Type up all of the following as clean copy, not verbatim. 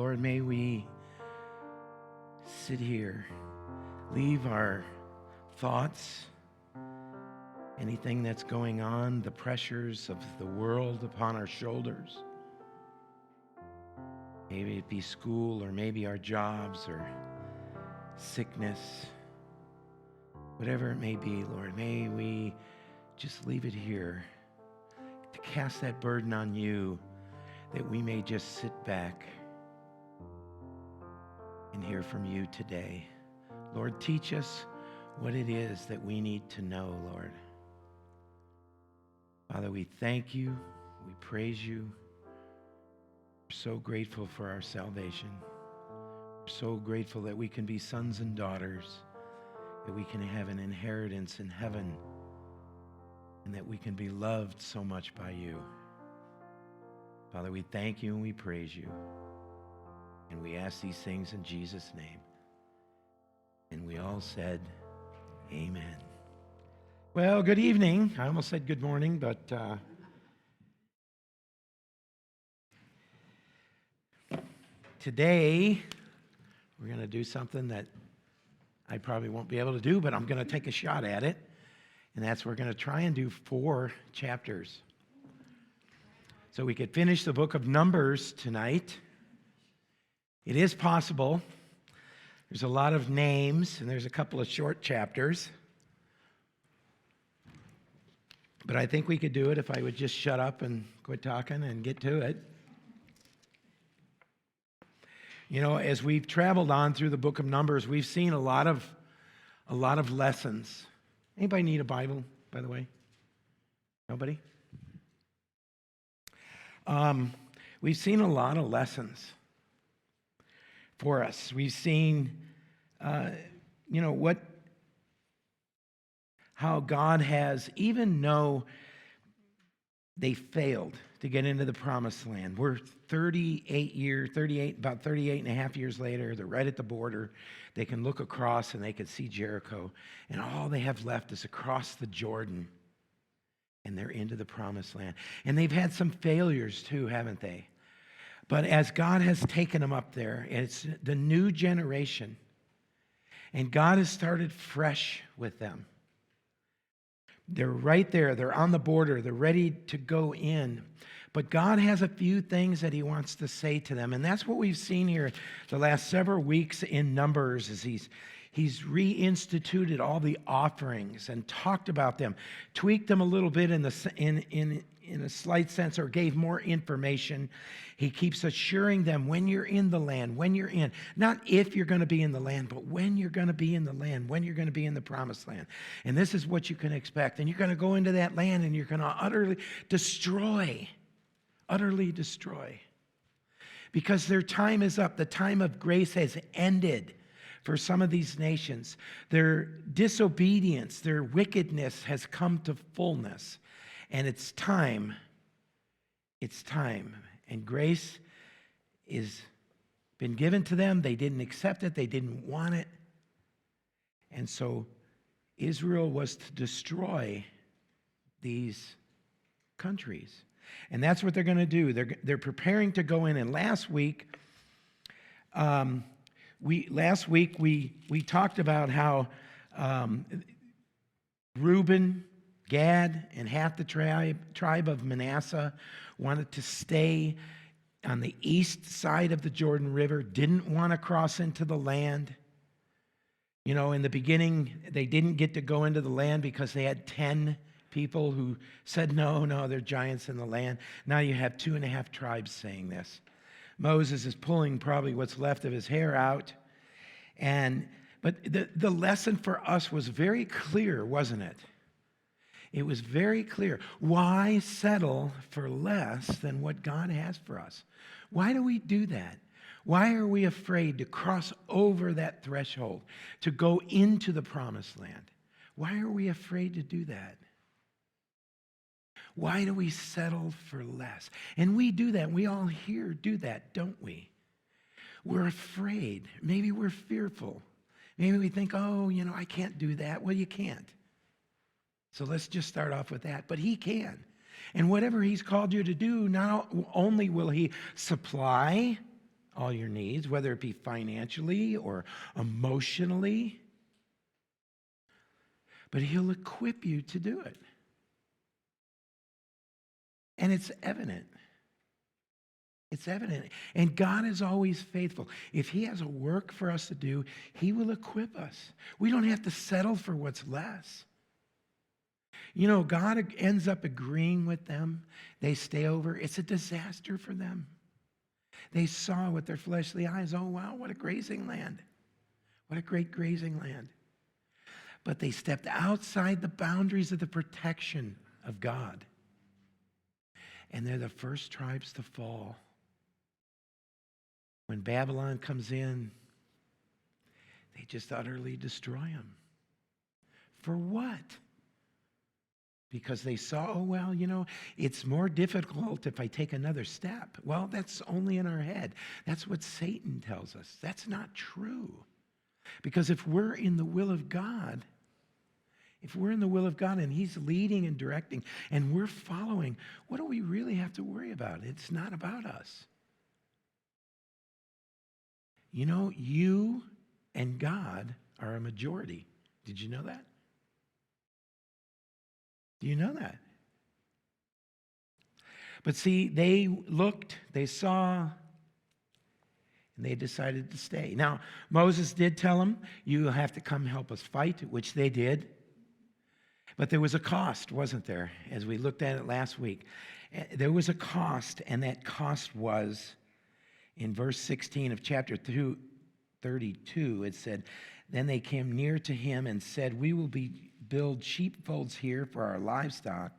Lord, may we sit here, leave our thoughts, anything that's going on, the pressures of the world upon our shoulders. Maybe it be school, or maybe our jobs, or sickness. Whatever it may be, Lord, may we just leave it here to cast that burden on you, that we may just sit back and hear from you today. Lord, teach us what it is that we need to know, Lord. Father, we thank you. We praise you. We're so grateful for our salvation. We're so grateful that we can be sons and daughters, that we can have an inheritance in heaven, and that we can be loved so much by you. Father, we thank you and we praise you. And we ask these things in Jesus' name. And we all said, amen. Well, good evening. I almost said good morning, but today we're going to do something that I probably won't be able to do, but I'm going to take a shot at it. And that's we're going to try and do 4 chapters. So we could finish the book of Numbers tonight. It is possible. There's a lot of names, and there's a couple of short chapters. But I think we could do it if I would just shut up and quit talking and get to it. You know, as we've traveled on through the book of Numbers, we've seen a lot of lessons. Anybody need a Bible, by the way? Nobody? We've seen a lot of lessons for us. We've seen, how God has, even though they failed to get into the promised land. We're about 38 and a half years later. They're right at the border. They can look across and they can see Jericho. And all they have left is across the Jordan. And they're into the promised land. And they've had some failures too, haven't they? But as God has taken them up there, it's the new generation. And God has started fresh with them. They're right there. They're on the border. They're ready to go in. But God has a few things that he wants to say to them. And that's what we've seen here the last several weeks in Numbers, is he's reinstituted all the offerings and talked about them, tweaked them a little bit in a slight sense, or gave more information. He keeps assuring them when you're in the land, when you're in, not if you're going to be in the land, but when you're going to be in the land, when you're going to be in the promised land. And this is what you can expect. And you're going to go into that land and you're going to utterly destroy. Because their time is up. The time of grace has ended for some of these nations. Their disobedience, their wickedness has come to fullness. And it's time. And grace is been given to them. They didn't accept it. They didn't want it. And so Israel was to destroy these countries. And that's what they're going to do. They're preparing to go in. And last week we talked about how Reuben, Gad, and half the tribe of Manasseh wanted to stay on the east side of the Jordan River, didn't want to cross into the land. You know, in the beginning, they didn't get to go into the land because they had 10 people who said, no, they're giants in the land. Now you have 2.5 tribes saying this. Moses is pulling probably what's left of his hair out. But the lesson for us was very clear, wasn't it? It was very clear. Why settle for less than what God has for us? Why do we do that? Why are we afraid to cross over that threshold, to go into the promised land? Why are we afraid to do that? Why do we settle for less? And we do that. We all here do that, don't we? We're afraid. Maybe we're fearful. Maybe we think, I can't do that. Well, you can't. So let's just start off with that. But he can. And whatever he's called you to do, not only will he supply all your needs, whether it be financially or emotionally, but he'll equip you to do it. And it's evident. It's evident. And God is always faithful. If he has a work for us to do, he will equip us. We don't have to settle for what's less. You know, God ends up agreeing with them. They stay over. It's a disaster for them. They saw with their fleshly eyes, oh, wow, what a grazing land. What a great grazing land. But they stepped outside the boundaries of the protection of God. And they're the first tribes to fall. When Babylon comes in, they just utterly destroy them. For what? Because they saw, oh, well, you know, it's more difficult if I take another step. Well, that's only in our head. That's what Satan tells us. That's not true. Because if we're in the will of God, and he's leading and directing and we're following, what do we really have to worry about? It's not about us. You know, you and God are a majority. Did you know that? Do you know that? But see, they looked, they saw, and they decided to stay. Now, Moses did tell them, you have to come help us fight, which they did. But there was a cost, wasn't there? As we looked at it last week. There was a cost, and that cost was, in verse 16 of chapter 32, it said, then they came near to him and said, we will build sheepfolds here for our livestock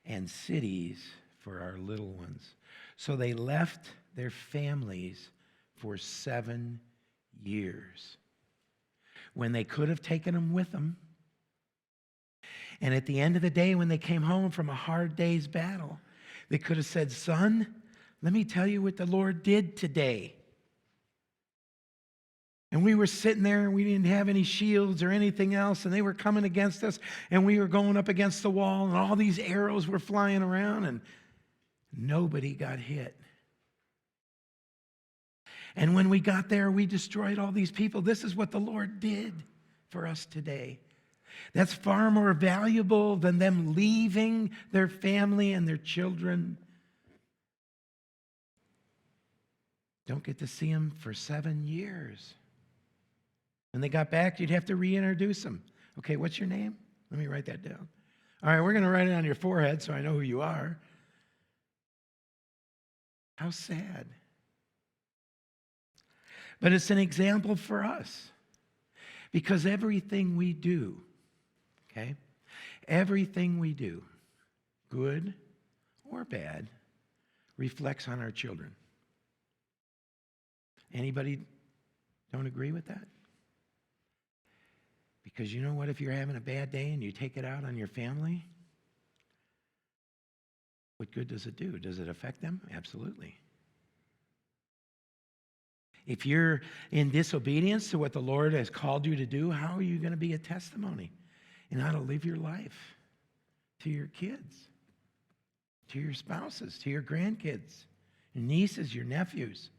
and cities for our little ones. So they left their families for 7 years when they could have taken them with them. And at the end of the day, when they came home from a hard day's battle, they could have said, son, let me tell you what the Lord did today. And we were sitting there and we didn't have any shields or anything else, and they were coming against us, and we were going up against the wall, and all these arrows were flying around, and nobody got hit. And when we got there, we destroyed all these people. This is what the Lord did for us today. That's far more valuable than them leaving their family and their children. Don't get to see them for 7 years. When they got back, you'd have to reintroduce them. Okay, what's your name? Let me write that down. All right, we're going to write it on your forehead so I know who you are. How sad. But it's an example for us. Because everything we do, okay, everything we do, good or bad, reflects on our children. Anybody don't agree with that? Because you know what? If you're having a bad day and you take it out on your family, what good does it do? Does it affect them? Absolutely. If you're in disobedience to what the Lord has called you to do, how are you going to be a testimony in how to live your life to your kids, to your spouses, to your grandkids, your nieces, your nephews?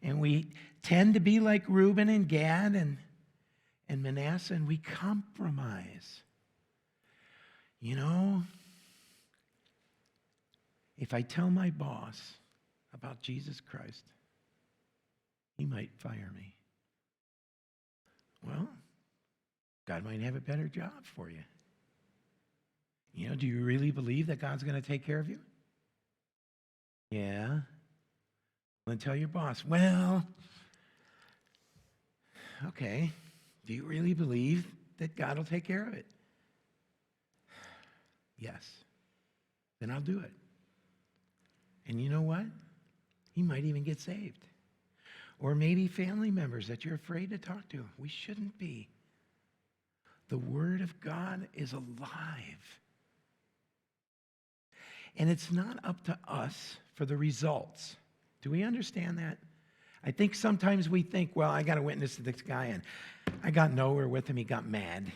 And we tend to be like Reuben and Gad and Manasseh, and we compromise. You know, if I tell my boss about Jesus Christ, he might fire me. Well, God might have a better job for you. You know, do you really believe that God's going to take care of you? Yeah. Then tell your boss, well, okay, do you really believe that God will take care of it? Yes. Then I'll do it. And you know what? He might even get saved. Or maybe family members that you're afraid to talk to. We shouldn't be. The Word of God is alive. And it's not up to us for the results. Do we understand that? I think sometimes we think, well, I got to witness to this guy, and I got nowhere with him. He got mad.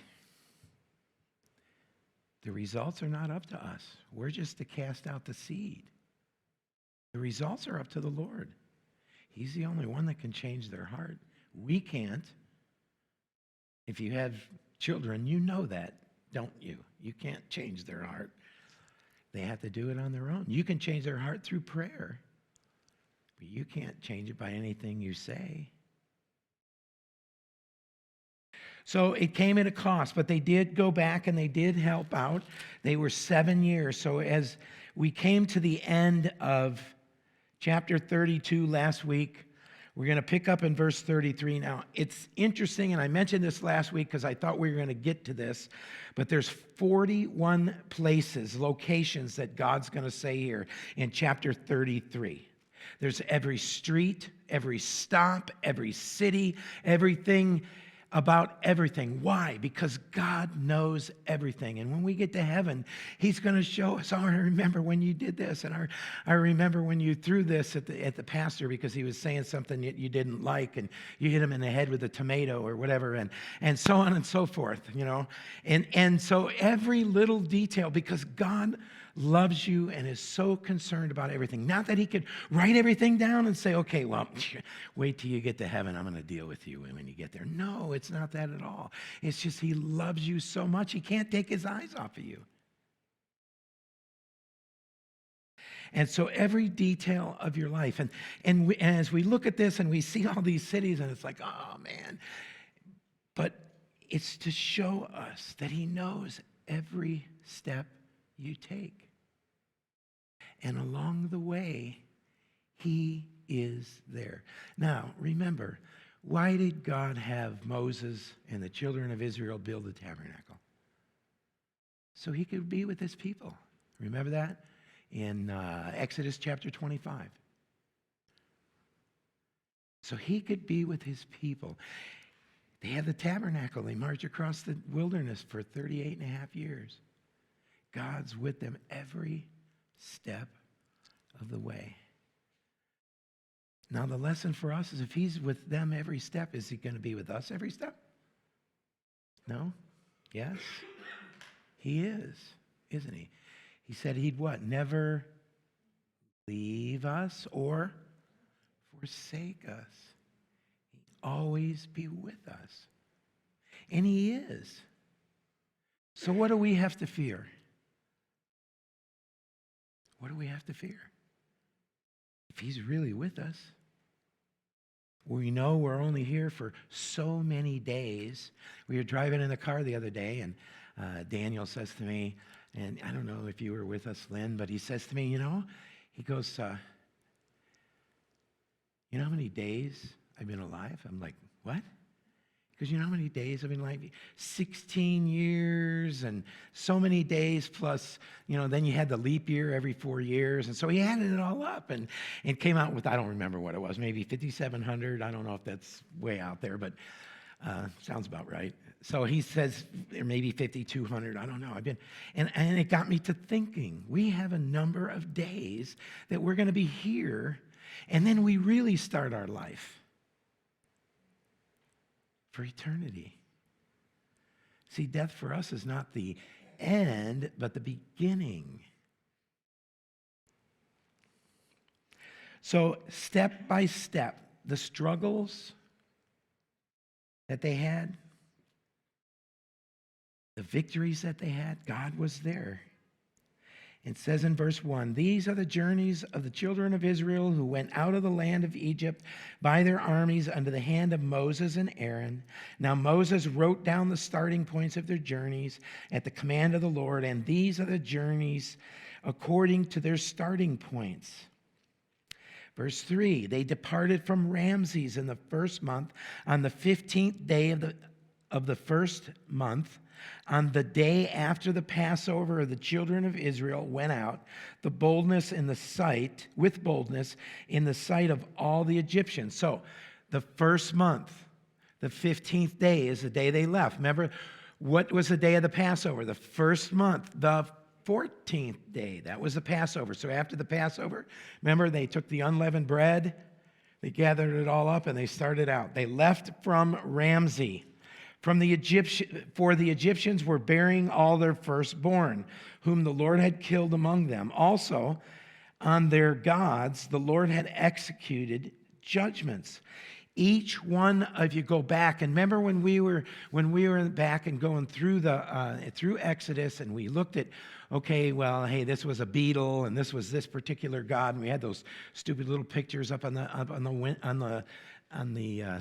The results are not up to us. We're just to cast out the seed. The results are up to the Lord. He's the only one that can change their heart. We can't. If you have children, you know that, don't you? You can't change their heart. They have to do it on their own. You can change their heart through prayer, but you can't change it by anything you say. So it came at a cost, but they did go back and they did help out. They were 7 years. So as we came to the end of chapter 32 last week, we're going to pick up in verse 33. Now, it's interesting, and I mentioned this last week because I thought we were going to get to this, but there's 41 places, locations that God's going to say here in chapter 33. There's every street, every stop, every city, everything about everything. Why? Because God knows everything. And when we get to heaven, he's going to show us, oh, I remember when you did this, and I remember when you threw this at the pastor because he was saying something that you didn't like, and you hit him in the head with a tomato or whatever, and so on and so forth, you know. And so every little detail, because God loves you and is so concerned about everything. Not that he could write everything down and say, okay, well, wait till you get to heaven. I'm going to deal with you when you get there. No, it's not that at all. It's just he loves you so much, he can't take his eyes off of you. And so every detail of your life, and as we look at this and we see all these cities, and it's like, oh, man. But it's to show us that he knows every step you take. And along the way, he is there. Now, remember, why did God have Moses and the children of Israel build the tabernacle? So he could be with his people. Remember that? In Exodus chapter 25. So he could be with his people. They had the tabernacle. They marched across the wilderness for 38 and a half years. God's with them every step of the way. Now, the lesson for us is if he's with them every step, is he going to be with us every step? No? Yes? He is, isn't he? He said he'd what? Never leave us or forsake us. He'd always be with us. And he is. So what do we have to fear? What do we have to fear? If he's really with us, we know we're only here for so many days. We were driving in the car the other day, and Daniel says to me, and I don't know if you were with us, Lynn, but he says to me, he goes, you know how many days I've been alive? I'm like, what? Because you know how many days I've been alive? 16 years and so many days plus, then you had the leap year every 4 years. And so he added it all up and came out with, I don't remember what it was, maybe 5,700. I don't know if that's way out there, but sounds about right. So he says maybe 5,200. I don't know. And it got me to thinking, we have a number of days that we're going to be here, and then we really start our life for eternity. See, death for us is not the end, but the beginning. So step by step, the struggles that they had, the victories that they had, God was there. It says in verse 1, these are the journeys of the children of Israel who went out of the land of Egypt by their armies under the hand of Moses and Aaron. Now Moses wrote down the starting points of their journeys at the command of the Lord, and these are the journeys according to their starting points. Verse 3, they departed from Ramses in the first month on the 15th day of the first month. On the day after the Passover, the children of Israel went out, with boldness in the sight of all the Egyptians. So the first month, the 15th day is the day they left. Remember, what was the day of the Passover? The first month, the 14th day. That was the Passover. So after the Passover, remember, they took the unleavened bread, they gathered it all up, and they started out. They left from Ramses. For the Egyptians were burying all their firstborn, whom the Lord had killed among them. Also, on their gods, the Lord had executed judgments. Each one of you go back, and remember when we were back and going through through Exodus, and we looked at, okay, well, hey, this was a beetle, and this was this particular god, and we had those stupid little pictures up on the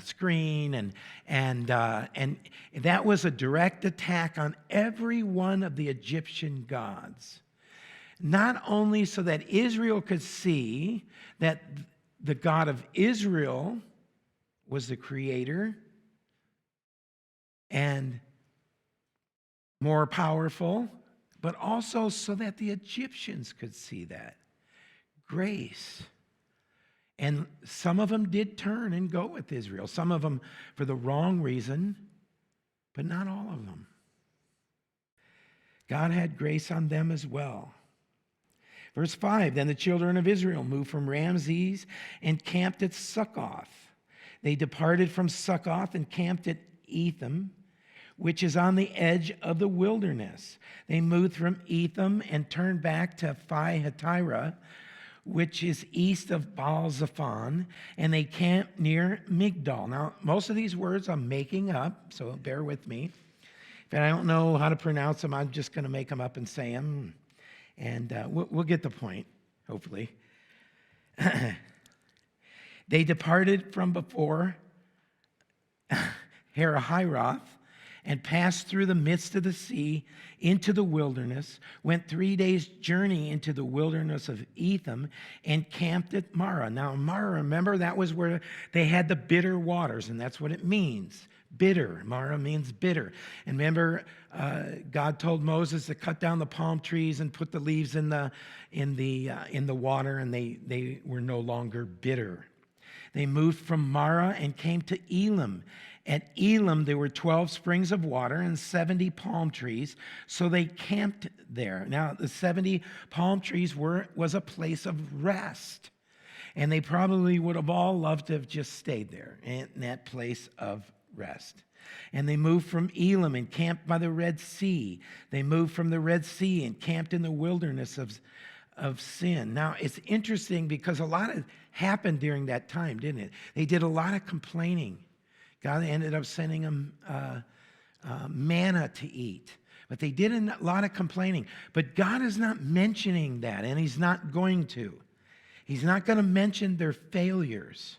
screen, and that was a direct attack on every one of the Egyptian gods. Not only so that Israel could see that the God of Israel was the creator and more powerful, but also so that the Egyptians could see that grace. And some of them did turn and go with Israel. Some of them for the wrong reason, but not all of them. God had grace on them as well. Verse 5, then the children of Israel moved from Ramses and camped at Succoth. They departed from Succoth and camped at Etham, which is on the edge of the wilderness. They moved from Etham and turned back to Phi-Hatirah, which is east of Baal-Zephon, and they camped near Migdol. Now, most of these words I'm making up, so bear with me. If I don't know how to pronounce them, I'm just going to make them up and say them. And we'll get the point, hopefully. They departed from before Harahiroth and passed through the midst of the sea into the wilderness, went 3 days' journey into the wilderness of Etham, and camped at Marah. Now, Marah, remember, that was where they had the bitter waters, and that's what it means. Bitter. Marah means bitter. And remember, God told Moses to cut down the palm trees and put the leaves in the water, and they were no longer bitter. They moved from Marah and came to Elim. At Elim, there were 12 springs of water and 70 palm trees, so they camped there. Now, the 70 palm trees was a place of rest, and they probably would have all loved to have just stayed there in that place of rest. And they moved from Elim and camped by the Red Sea. They moved from the Red Sea and camped in the wilderness of Sin. Now, it's interesting because a lot of happened during that time, didn't it? They did a lot of complaining. God ended up sending them manna to eat. But they did a lot of complaining. But God is not mentioning that, and he's not going to. He's not going to mention their failures.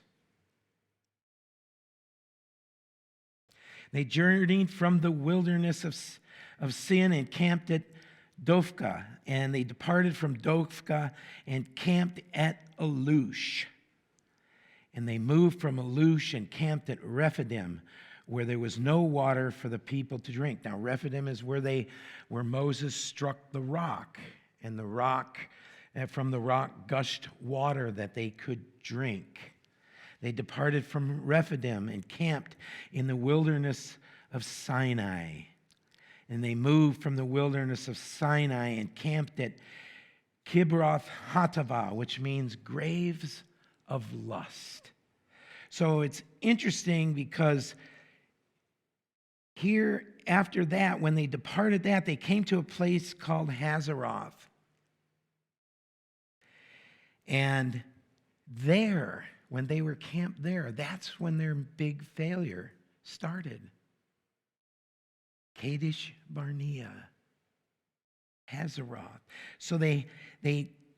They journeyed from the wilderness of Sin and camped at Dophkah, and they departed from Dophkah and camped at Alush. And they moved from Alush and camped at Rephidim, where there was no water for the people to drink. Now, Rephidim is where Moses struck the rock, and from the rock gushed water that they could drink. They departed from Rephidim and camped in the wilderness of Sinai. And they moved from the wilderness of Sinai and camped at Kibroth Hattaavah, which means graves of lust. So it's interesting because here, after that, when they departed that, they came to a place called Hazeroth. And there, when they were camped there, that's when their big failure started. Kadesh Barnea, Hazeroth. So they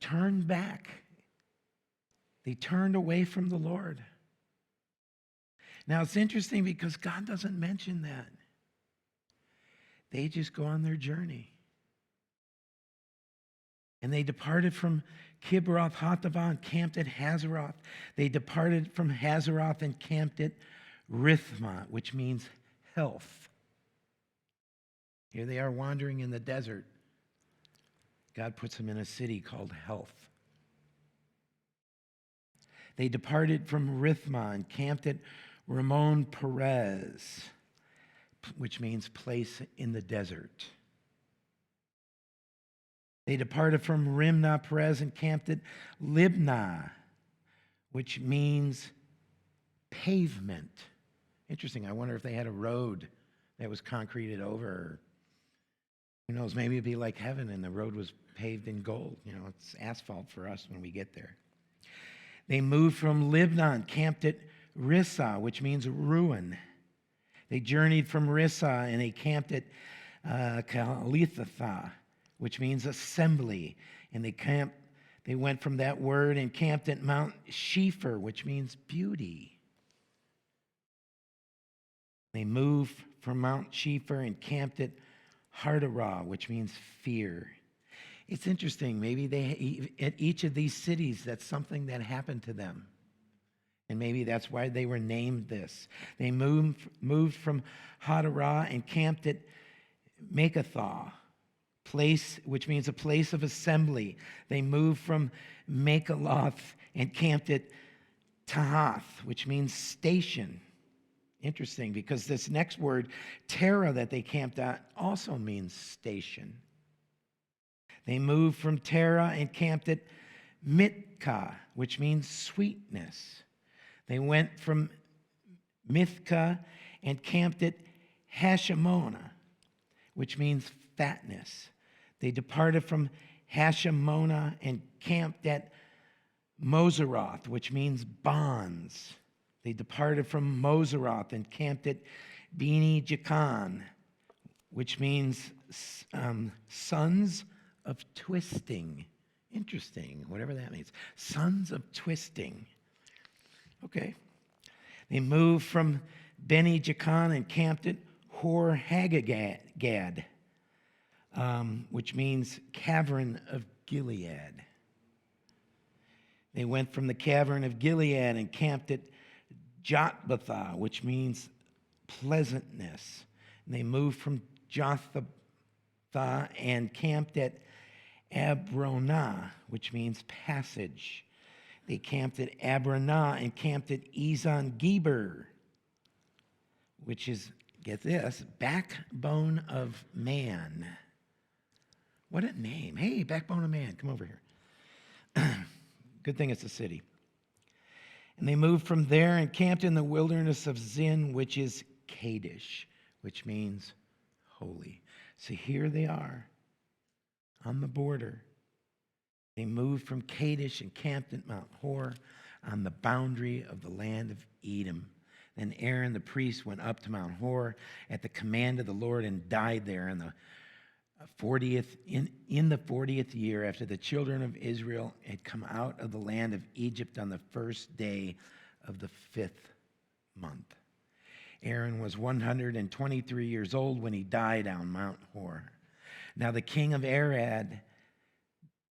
turned back. They turned away from the Lord. Now it's interesting because God doesn't mention that. They just go on their journey. And they departed from Kibroth Hattaavah and camped at Hazeroth. They departed from Hazeroth and camped at Rithmah, which means health. Here they are wandering in the desert. God puts them in a city called Health. They departed from Rithmah and camped at Ramon Perez, which means place in the desert. They departed from Rimnah Perez and camped at Libnah, which means pavement. Interesting. I wonder if they had a road that was concreted over. Who knows, maybe it'd be like heaven and the road was paved in gold. It's asphalt for us when we get there. They moved from Lebanon, camped at Rissah, which means ruin. They journeyed from Rissah and they camped at Kalithatha, which means assembly. And they went from that word and camped at Mount Shefer, which means beauty. They moved from Mount Shefer and camped at Hardarah, which means fear. It's interesting. Maybe at each of these cities, that's something that happened to them. And maybe that's why they were named this. They moved from Hardarah and camped at Makathaw, place, which means a place of assembly. They moved from Makaloth and camped at Tahath, which means station. Interesting, because this next word, Terah, that they camped at, also means station. They moved from Terah and camped at Mitkah, which means sweetness. They went from Mithkah and camped at Hashemona, which means fatness. They departed from Hashemona and camped at Moseroth, which means bonds. They departed from Moseroth and camped at Beni Jacan, which means sons of twisting. Interesting, whatever that means. Sons of twisting. Okay. They moved from Beni Jacan and camped at Hor Haggad, which means cavern of Gilead. They went from the cavern of Gilead and camped at Jotbathah, which means pleasantness. And they moved from Jotbathah and camped at Abronah, which means passage. They camped at Abronah and camped at Ezon Geber, which is, get this, backbone of man. What a name. Hey, backbone of man, come over here. Good thing it's a city. And they moved from there and camped in the wilderness of Zin, which is Kadesh, which means holy. So here they are on the border. They moved from Kadesh and camped at Mount Hor on the boundary of the land of Edom. Then Aaron the priest went up to Mount Hor at the command of the Lord and died there in the 40th year after the children of Israel had come out of the land of Egypt on the first day of the 5th month. Aaron was 123 years old when he died on Mount Hor. Now the king of Arad,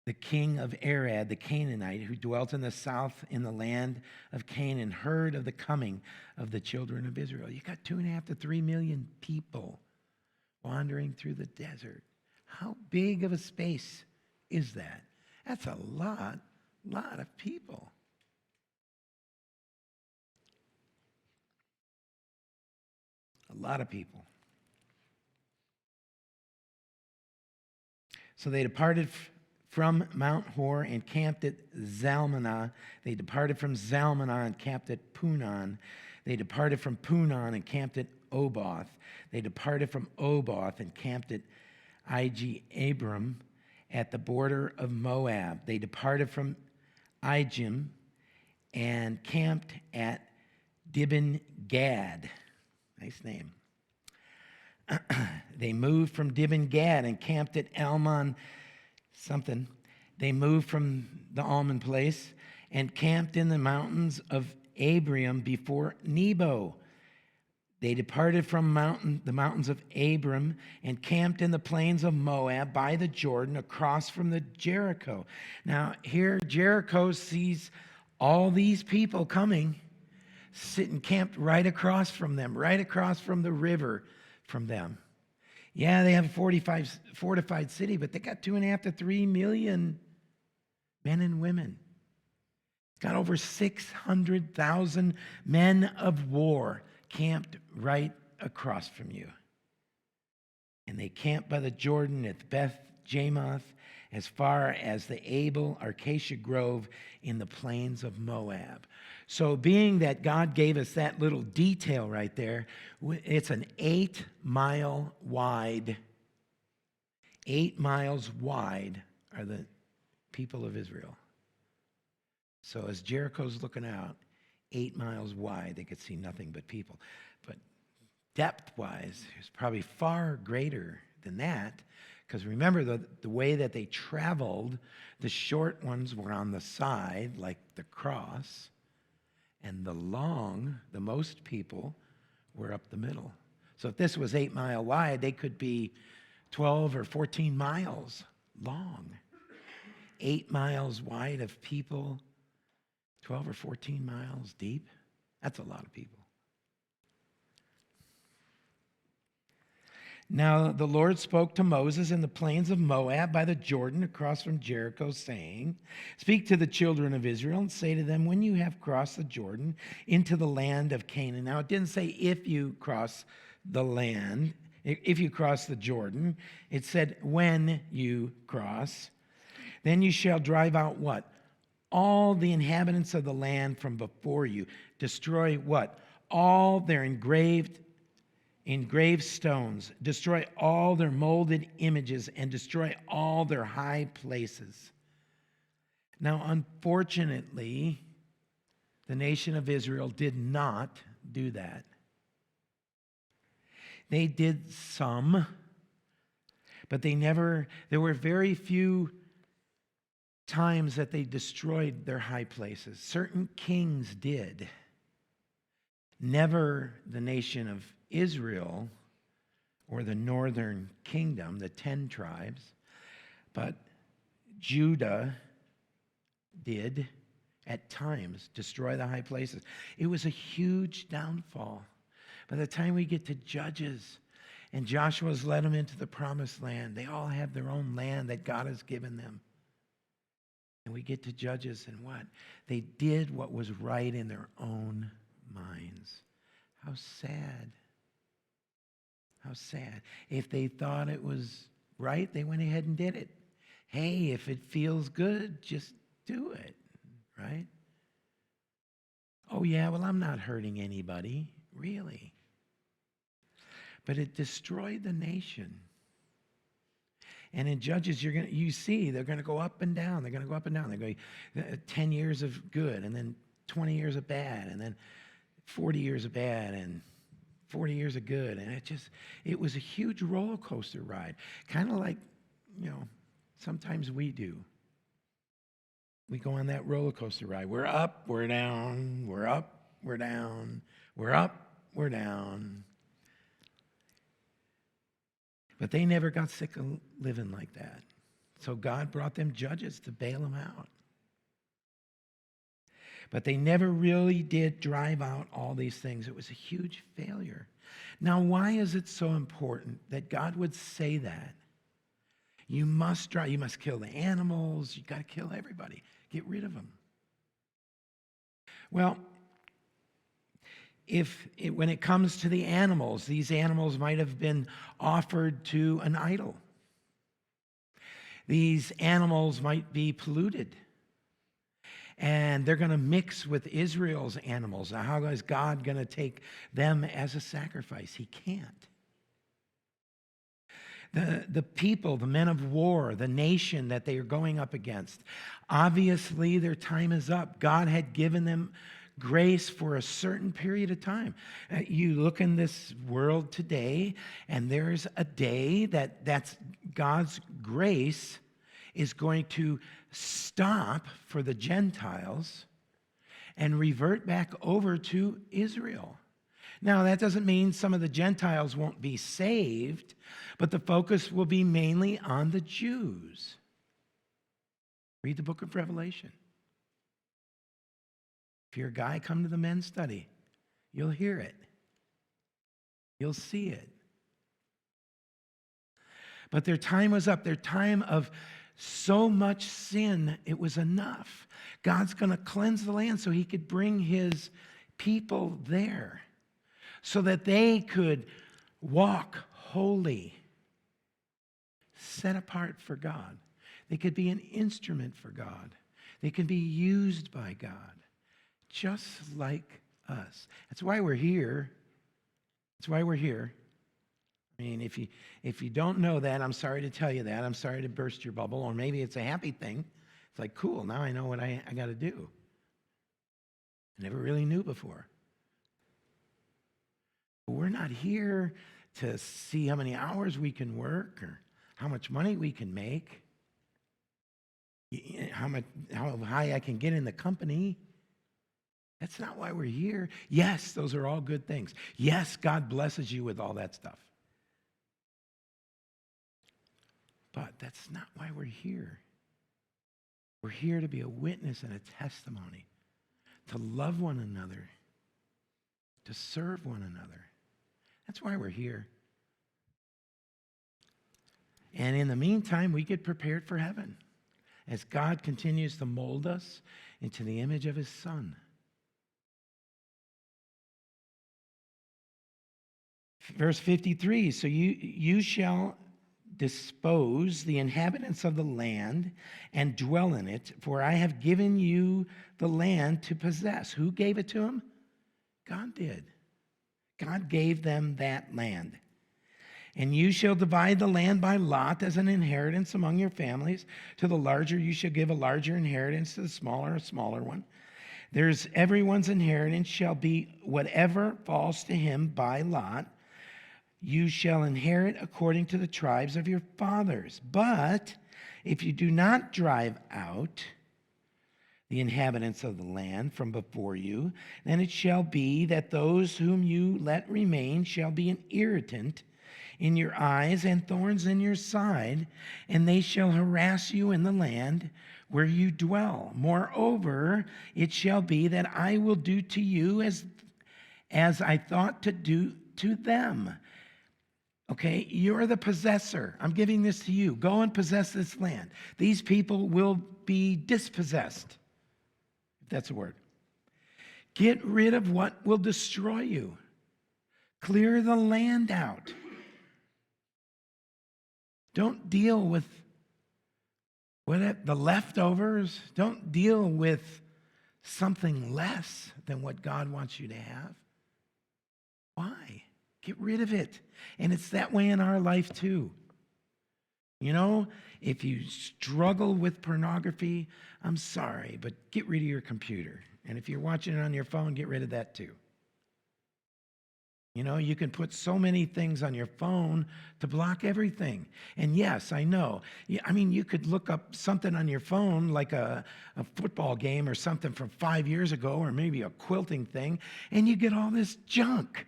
the Canaanite, who dwelt in the south in the land of Canaan, heard of the coming of the children of Israel. You got 2.5 to 3 million people wandering through the desert. How big of a space is that? That's a lot of people. A lot of people. So they departed from Mount Hor and camped at Zalmanah. They departed from Zalmanah and camped at Punon. They departed from Punon and camped at Oboth. They departed from Oboth and camped at Abram at the border of Moab. They departed from Ijim and camped at Dibon Gad. Nice name. They moved from Dibon Gad and camped at Almon something. They moved from the almond place and camped in the mountains of Abiram before Nebo. They departed from the mountains of Abram and camped in the plains of Moab by the Jordan across from the Jericho. Now here Jericho sees all these people coming, sitting camped right across from them, right across from the river from them. Yeah, they have a fortified city, but they got 2.5 to 3 million men and women. Got over 600,000 men of war camped right across from you. And they camped by the Jordan at Beth Jamoth as far as the Abel Acacia Grove in the plains of Moab. So being that God gave us that little detail right there, it's an 8-mile wide 8 miles wide are the people of Israel. So as Jericho's looking out, 8 miles wide, they could see nothing but people. But depth-wise, it's probably far greater than that, because remember the way that they traveled, the short ones were on the side, like the cross, and the most people were up the middle. So if this was 8 mile wide, they could be 12 or 14 miles long. 8 miles wide of people, 12 or 14 miles deep. That's a lot of people. Now the Lord spoke to Moses in the plains of Moab by the Jordan across from Jericho, saying, "Speak to the children of Israel and say to them, when you have crossed the Jordan into the land of Canaan." Now it didn't say if you cross the land, if you cross the Jordan. It said when you cross. Then you shall drive out what? All the inhabitants of the land from before you. Destroy what? All their engraved stones. Destroy all their molded images and destroy all their high places. Now, unfortunately, the nation of Israel did not do that. They did some, but there were very few times that they destroyed their high places. Certain kings did. Never the nation of Israel or the northern kingdom, the 10 tribes, but Judah did at times destroy the high places. It was a huge downfall. By the time we get to Judges and Joshua's led them into the promised land, they all have their own land that God has given them. And we get to Judges, and what? They did what was right in their own minds. How sad. How sad. If they thought it was right, they went ahead and did it. Hey, if it feels good, just do it, right? Oh, yeah, well, I'm not hurting anybody, really. But it destroyed the nation. And in Judges, you see they're going to go up and down. They're going to go up and down. They're going 10 years of good, and then 20 years of bad, and then 40 years of bad, and 40 years of good. And it was a huge roller coaster ride. Kind of like, sometimes we do. We go on that roller coaster ride. We're up, we're down, we're up, we're down, we're up, we're down. But they never got sick of living like that. So God brought them judges to bail them out. But they never really did drive out all these things. It was a huge failure. Now, why is it so important that God would say that? You must kill the animals, you got to kill everybody. Get rid of them. Well, when it comes to the animals, these animals might have been offered to an idol. These animals might be polluted. And they're going to mix with Israel's animals. Now, how is God going to take them as a sacrifice? He can't. The people, the men of war, the nation that they are going up against, obviously their time is up. God had given them grace for a certain period of time. You look in this world today, and there's a day that's God's grace is going to stop for the Gentiles and revert back over to Israel. Now, that doesn't mean some of the Gentiles won't be saved, but the focus will be mainly on the Jews. Read the book of Revelation. If you're a guy, come to the men's study. You'll hear it. You'll see it. But their time was up. Their time of so much sin, it was enough. God's going to cleanse the land so he could bring his people there so that they could walk holy, set apart for God. They could be an instrument for God. They could be used by God, just like us. That's why we're here. That's why we're here I mean, if you don't know that, I'm sorry to tell you that. I'm sorry to burst your bubble, or maybe it's a happy thing. It's like, cool, now I know what I got to do. I never really knew before. But we're not here to see how many hours we can work or how much money we can make, how high I can get in the company. That's not why we're here. Yes, those are all good things. Yes, God blesses you with all that stuff. But that's not why we're here. We're here to be a witness and a testimony, to love one another, to serve one another. That's why we're here. And in the meantime, we get prepared for heaven as God continues to mold us into the image of his Son. Verse 53, so you shall dispose the inhabitants of the land and dwell in it, for I have given you the land to possess. Who gave it to them? God did. God gave them that land. And you shall divide the land by lot as an inheritance among your families. To the larger you shall give a larger inheritance, to the smaller a smaller one. Everyone's inheritance shall be whatever falls to him by lot. You shall inherit according to the tribes of your fathers. But if you do not drive out the inhabitants of the land from before you, then it shall be that those whom you let remain shall be an irritant in your eyes and thorns in your side, and they shall harass you in the land where you dwell. Moreover, it shall be that I will do to you as I thought to do to them. Okay, you're the possessor. I'm giving this to you. Go and possess this land. These people will be dispossessed, if that's a word. Get rid of what will destroy you. Clear the land out. Don't deal with the leftovers. Don't deal with something less than what God wants you to have. Why? Get rid of it. And it's that way in our life too. You know, if you struggle with pornography, I'm sorry, but get rid of your computer. And if you're watching it on your phone, get rid of that too. You know, you can put so many things on your phone to block everything. And yes, I know. I mean, you could look up something on your phone, like a football game or something from 5 years ago, or maybe a quilting thing, and you get all this junk.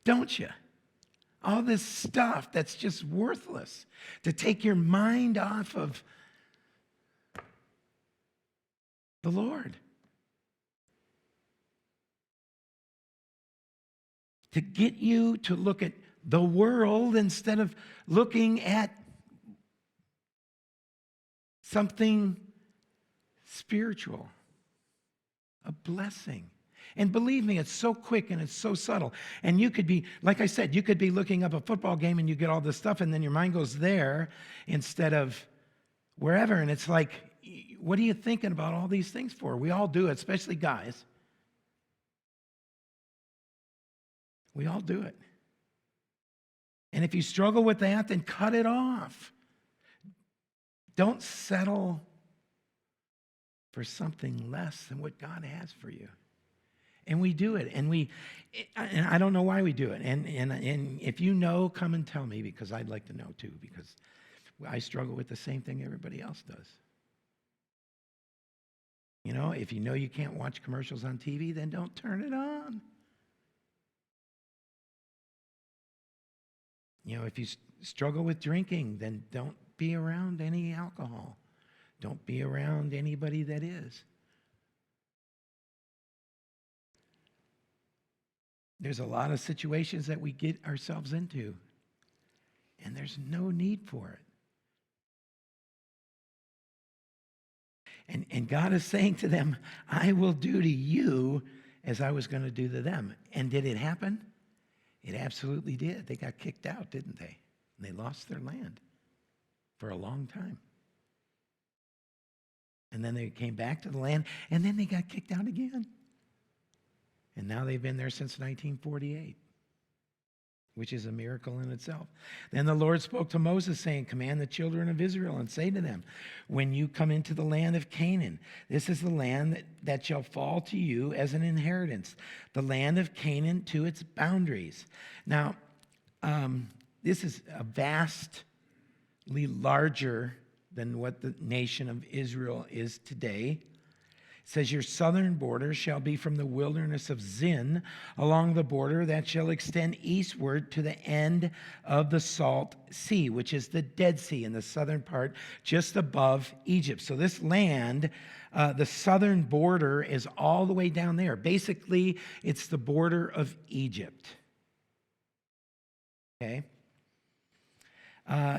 Don't you? All this stuff that's just worthless to take your mind off of the Lord. To get you to look at the world instead of looking at something spiritual, a blessing. And believe me, it's so quick and it's so subtle. And you could be, like I said, you could be looking up a football game and you get all this stuff and then your mind goes there instead of wherever. And it's like, what are you thinking about all these things for? We all do it, especially guys. We all do it. And if you struggle with that, then cut it off. Don't settle for something less than what God has for you. And we do it. And I don't know why we do it. And if you know, come and tell me, because I'd like to know too, because I struggle with the same thing everybody else does. You know, if you know you can't watch commercials on TV, then don't turn it on. You know, if you struggle with drinking, then don't be around any alcohol. Don't be around anybody that is. There's a lot of situations that we get ourselves into, and there's no need for it. And God is saying to them, I will do to you as I was going to do to them. And did it happen? It absolutely did. They got kicked out, didn't they? And they lost their land for a long time. And then they came back to the land, and then they got kicked out again. And now they've been there since 1948. which is a miracle in itself. Then the Lord spoke to Moses, saying, command the children of Israel and say to them, when you come into the land of Canaan, this is the land that shall fall to you as an inheritance, the land of Canaan to its boundaries. Now, this is a vastly larger than what the nation of Israel is today. It says, your southern border shall be from the wilderness of Zin along the border that shall extend eastward to the end of the Salt Sea, which is the Dead Sea in the southern part, just above Egypt. So this land, the southern border is all the way down there. Basically, it's the border of Egypt. Okay?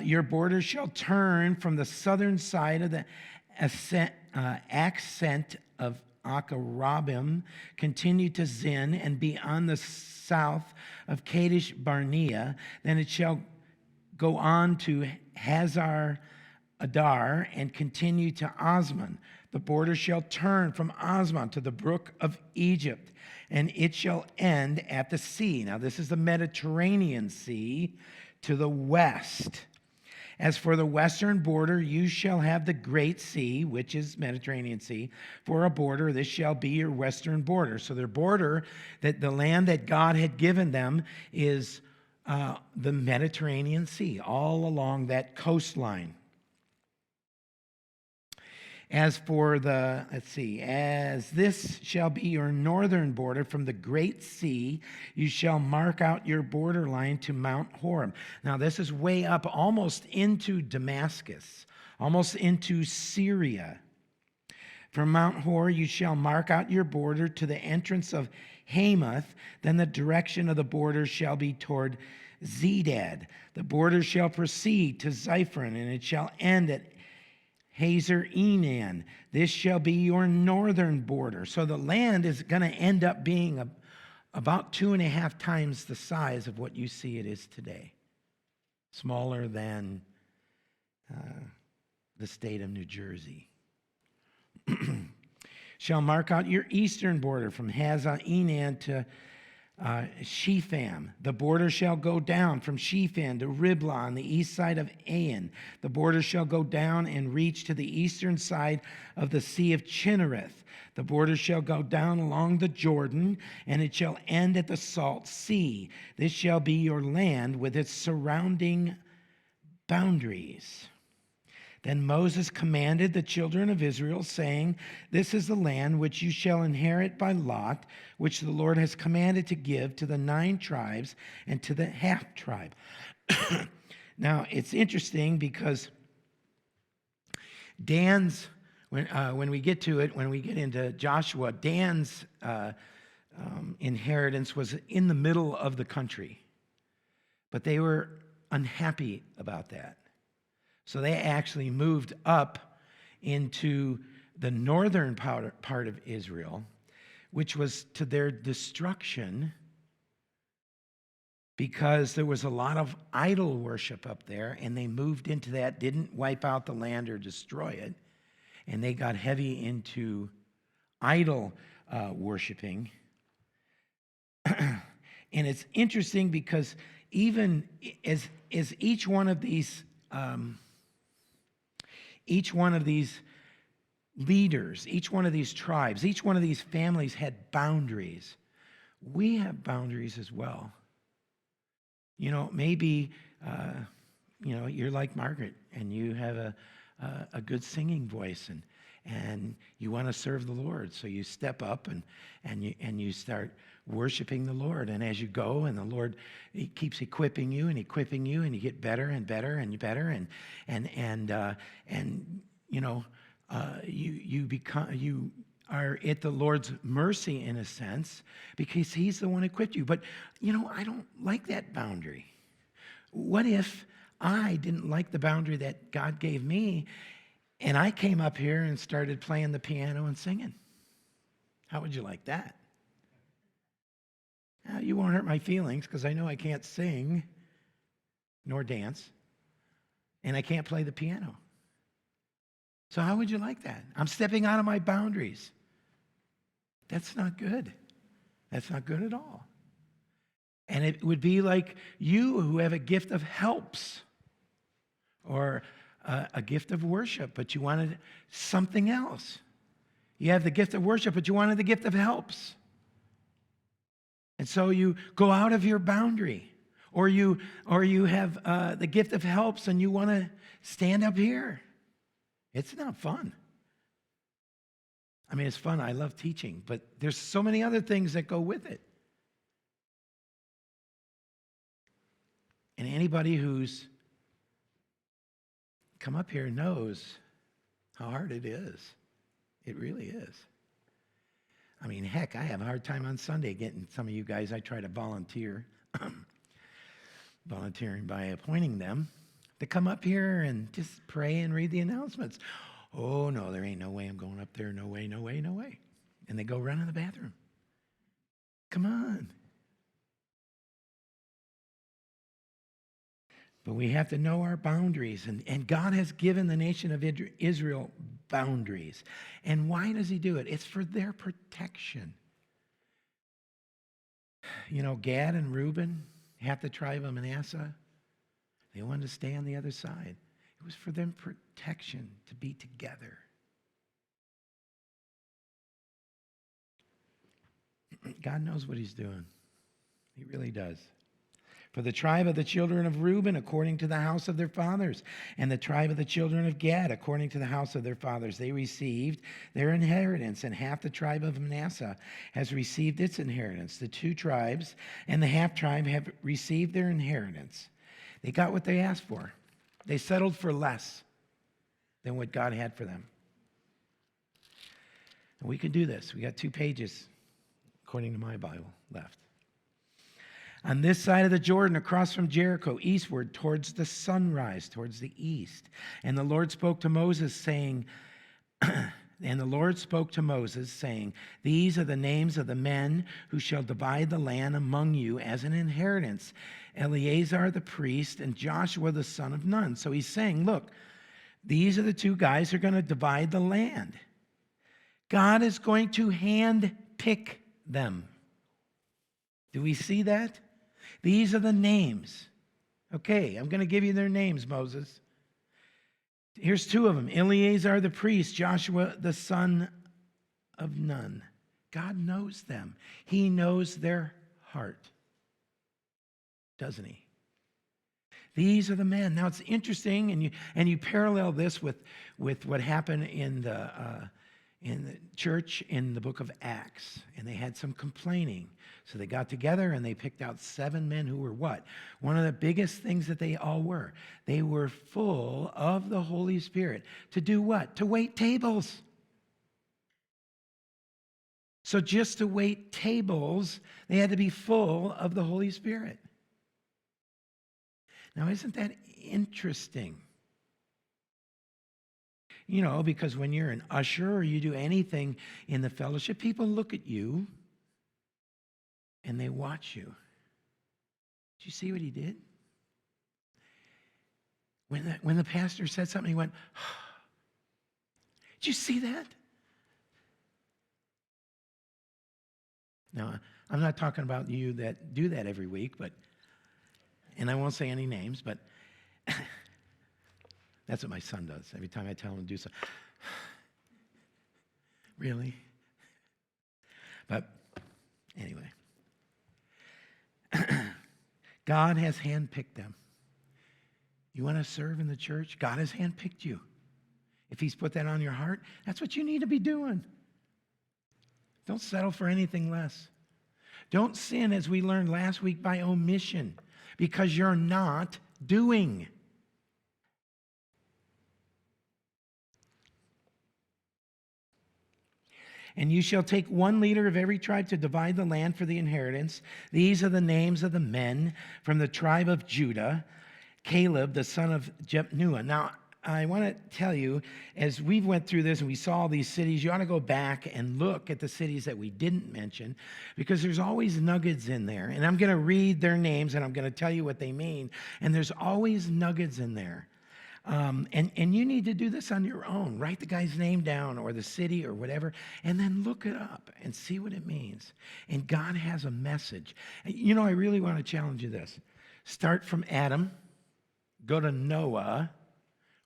Your border shall turn from the southern side of the accent of Akarabim, continue to Zin, and be on the south of Kadesh Barnea. Then it shall go on to Hazar Adar and continue to Osman. The border shall turn from Osman to the brook of Egypt, and it shall end at the sea. Now, this is the Mediterranean Sea to the west. As for the western border, you shall have the Great Sea, which is Mediterranean Sea, for a border. This shall be your western border. So their border, that the land that God had given them, is the Mediterranean Sea, all along that coastline. As for the, as this shall be your northern border from the Great Sea, you shall mark out your borderline to Mount Horeb. Now, this is way up almost into Damascus, almost into Syria. From Mount Hor you shall mark out your border to the entrance of Hamath. Then the direction of the border shall be toward Zedad. The border shall proceed to Ziphron, and it shall end at Hazer Enan. This shall be your northern border. So the land is going to end up being about 2.5 times the size of what you see it is today. Smaller than the state of New Jersey. Shall mark out your eastern border from Hazar Enan to Shepham. The border shall go down from Shepham to Riblah on the east side of Ain. The border shall go down and reach to the eastern side of the Sea of Chinnereth. The border shall go down along the Jordan, and it shall end at the Salt Sea. This shall be your land with its surrounding boundaries. Then Moses commanded the children of Israel, saying, this is the land which you shall inherit by lot, which the Lord has commanded to give to the 9 tribes and to the half tribe. Now, it's interesting because Dan's, when we get to it, when we get into Joshua, Dan's inheritance was in the middle of the country. But they were unhappy about that. So they actually moved up into the northern part of Israel, which was to their destruction because there was a lot of idol worship up there, and they moved into that, didn't wipe out the land or destroy it, and they got heavy into idol worshiping. And it's interesting because even as each one of these leaders, each one of these tribes, each one of these families had boundaries. We have boundaries as well. You know, maybe, you're like Margaret and you have a good singing voice and you want to serve the Lord. So you step up and you start worshiping the Lord. And as you go, and the Lord, He keeps equipping you, and you get better and better and better, you are at the Lord's mercy in a sense because He's the one who equipped you. But I don't like that boundary. What if I didn't like the boundary that God gave me, and I came up here and started playing the piano and singing? How would you like that? You won't hurt my feelings because I know I can't sing nor dance, and I can't play the piano. So how would you like that? I'm stepping out of my boundaries. That's not good. That's not good at all. And it would be like you who have a gift of helps or a gift of worship, but you wanted something else. You have the gift of worship, but you wanted the gift of helps. And so you go out of your boundary, or you have the gift of helps and you want to stand up here. It's not fun. I mean, it's fun. I love teaching, but there's so many other things that go with it. And anybody who's come up here knows how hard it is. It really is. I mean, heck, I have a hard time on Sunday getting some of you guys. I try to volunteering by appointing them to come up here and just pray and read the announcements. Oh, no, there ain't no way I'm going up there. No way, no way, no way. And they go run in the bathroom. Come on. But we have to know our boundaries. And God has given the nation of Israel boundaries. And why does he do it? It's for their protection. You know, Gad and Reuben, half the tribe of Manasseh, they wanted to stay on the other side. It was for them protection to be together. God knows what he's doing. He really does. For the tribe of the children of Reuben, according to the house of their fathers, and the tribe of the children of Gad, according to the house of their fathers, they received their inheritance, and half the tribe of Manasseh has received its inheritance. The two tribes and the half tribe have received their inheritance. They got what they asked for. They settled for less than what God had for them. And we can do this. We got 2 pages, according to my Bible, left. On this side of the Jordan, across from Jericho, eastward, towards the sunrise, towards the east. And the Lord spoke to Moses, saying, These are the names of the men who shall divide the land among you as an inheritance. Eleazar the priest and Joshua the son of Nun. So he's saying, look, these are the 2 guys who are going to divide the land. God is going to hand pick them. Do we see that? These are the names. Okay, I'm going to give you their names, Moses. Here's 2 of them. Eleazar the priest, Joshua the son of Nun. God knows them. He knows their heart. Doesn't he? These are the men. Now it's interesting, and you parallel this with what happened in the church in the book of Acts, and they had some complaining. So they got together and they picked out 7 men who were what? One of the biggest things that they all were. They were full of the Holy Spirit. To do what? To wait tables. So just to wait tables, they had to be full of the Holy Spirit. Now, isn't that interesting? You know, because when you're an usher or you do anything in the fellowship, people look at you and they watch you. Did you see what he did? When the pastor said something, he went, did you see that? Now, I'm not talking about you that do that every week, and I won't say any names, but that's what my son does. Every time I tell him to do something. Really? But anyway. God has handpicked them. You want to serve in the church? God has handpicked you. If he's put that on your heart, that's what you need to be doing. Don't settle for anything less. Don't sin, as we learned last week, by omission, because you're not doing. And you shall take 1 leader of every tribe to divide the land for the inheritance. These are the names of the men from the tribe of Judah, Caleb, the son of Jephunneh. Now, I want to tell you, as we went through this and we saw these cities, you ought to go back and look at the cities that we didn't mention, because there's always nuggets in there. And I'm going to read their names and I'm going to tell you what they mean. And there's always nuggets in there. And you need to do this on your own. Write the guy's name down or the city or whatever, and then look it up and see what it means. And God has a message. You know, I really want to challenge you this. Start from Adam, go to Noah,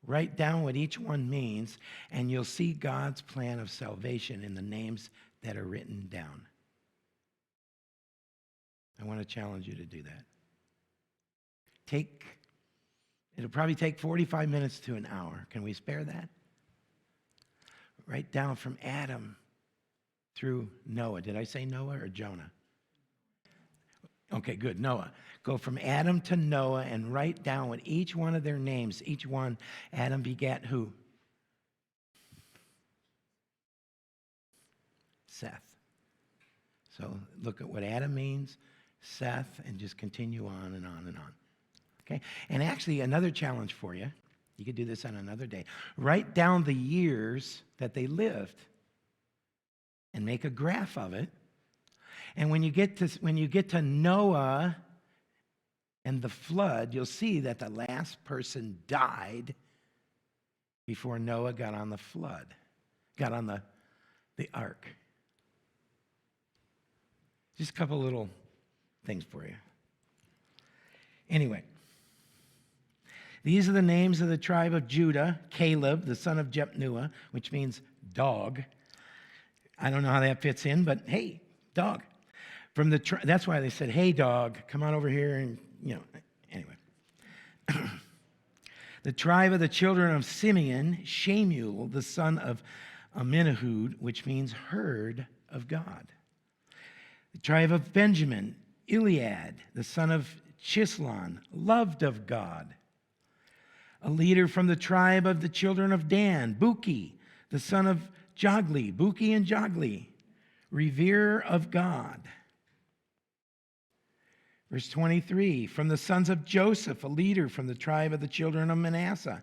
write down what each one means, and you'll see God's plan of salvation in the names that are written down. I want to challenge you to do that. It'll probably take 45 minutes to an hour. Can we spare that? Write down from Adam through Noah. Did I say Noah or Jonah? Okay, good, Noah. Go from Adam to Noah and write down what each one of their names, each one, Adam begat who? Seth. So look at what Adam means, Seth, and just continue on and on and on. Okay? And actually, another challenge for you, you could do this on another day. Write down the years that they lived and make a graph of it. And when you get to Noah and the flood, you'll see that the last person died before Noah got on the flood, got on the ark. Just a couple little things for you. Anyway, these are the names of the tribe of Judah: Caleb, the son of Jephunneh, which means dog. I don't know how that fits in, but hey, dog. That's why they said, hey, dog, come on over here, and, anyway. The tribe of the children of Simeon, Shemuel, the son of Amminahud, which means herd of God. The tribe of Benjamin, Eliad, the son of Chislon, loved of God. A leader from the tribe of the children of Dan, Buki, the son of Jogli, Buki and Jogli, revere of God. Verse 23, from the sons of Joseph, a leader from the tribe of the children of Manasseh,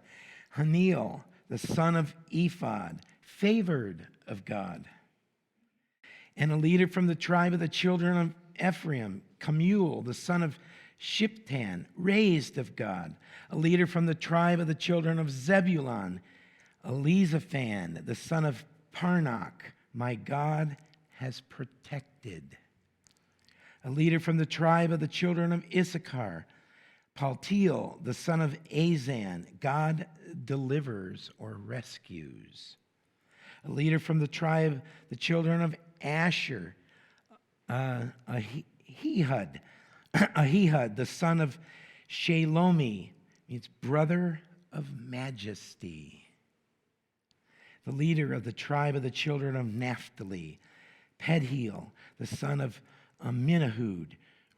Haniel, the son of Ephod, favored of God. And a leader from the tribe of the children of Ephraim, Kemuel, the son of Shiptan, raised of God. A leader from the tribe of the children of Zebulun, Elizaphan, the son of Parnach, my God has protected. A leader from the tribe of the children of Issachar, Paltiel, the son of Azan, God delivers or rescues. A leader from the tribe, the children of Asher, Ahihud, the son of Shalomi, means brother of majesty. The leader of the tribe of the children of Naphtali, Pedhiel, the son of Amminahud,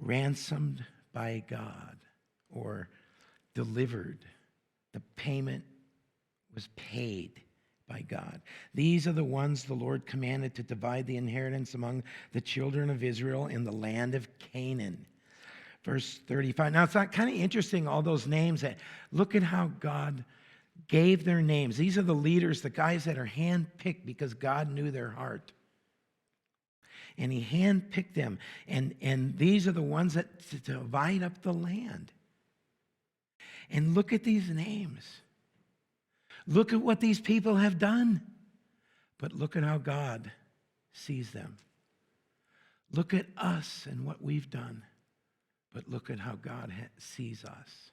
ransomed by God or delivered. The payment was paid by God. These are the ones the Lord commanded to divide the inheritance among the children of Israel in the land of Canaan. Verse 35. Now, it's not kind of interesting, all those names. Look at how God gave their names. These are the leaders, the guys that are handpicked because God knew their heart. And he handpicked them. And these are the ones that divide up the land. And look at these names. Look at what these people have done. But look at how God sees them. Look at us and what we've done. But look at how God sees us.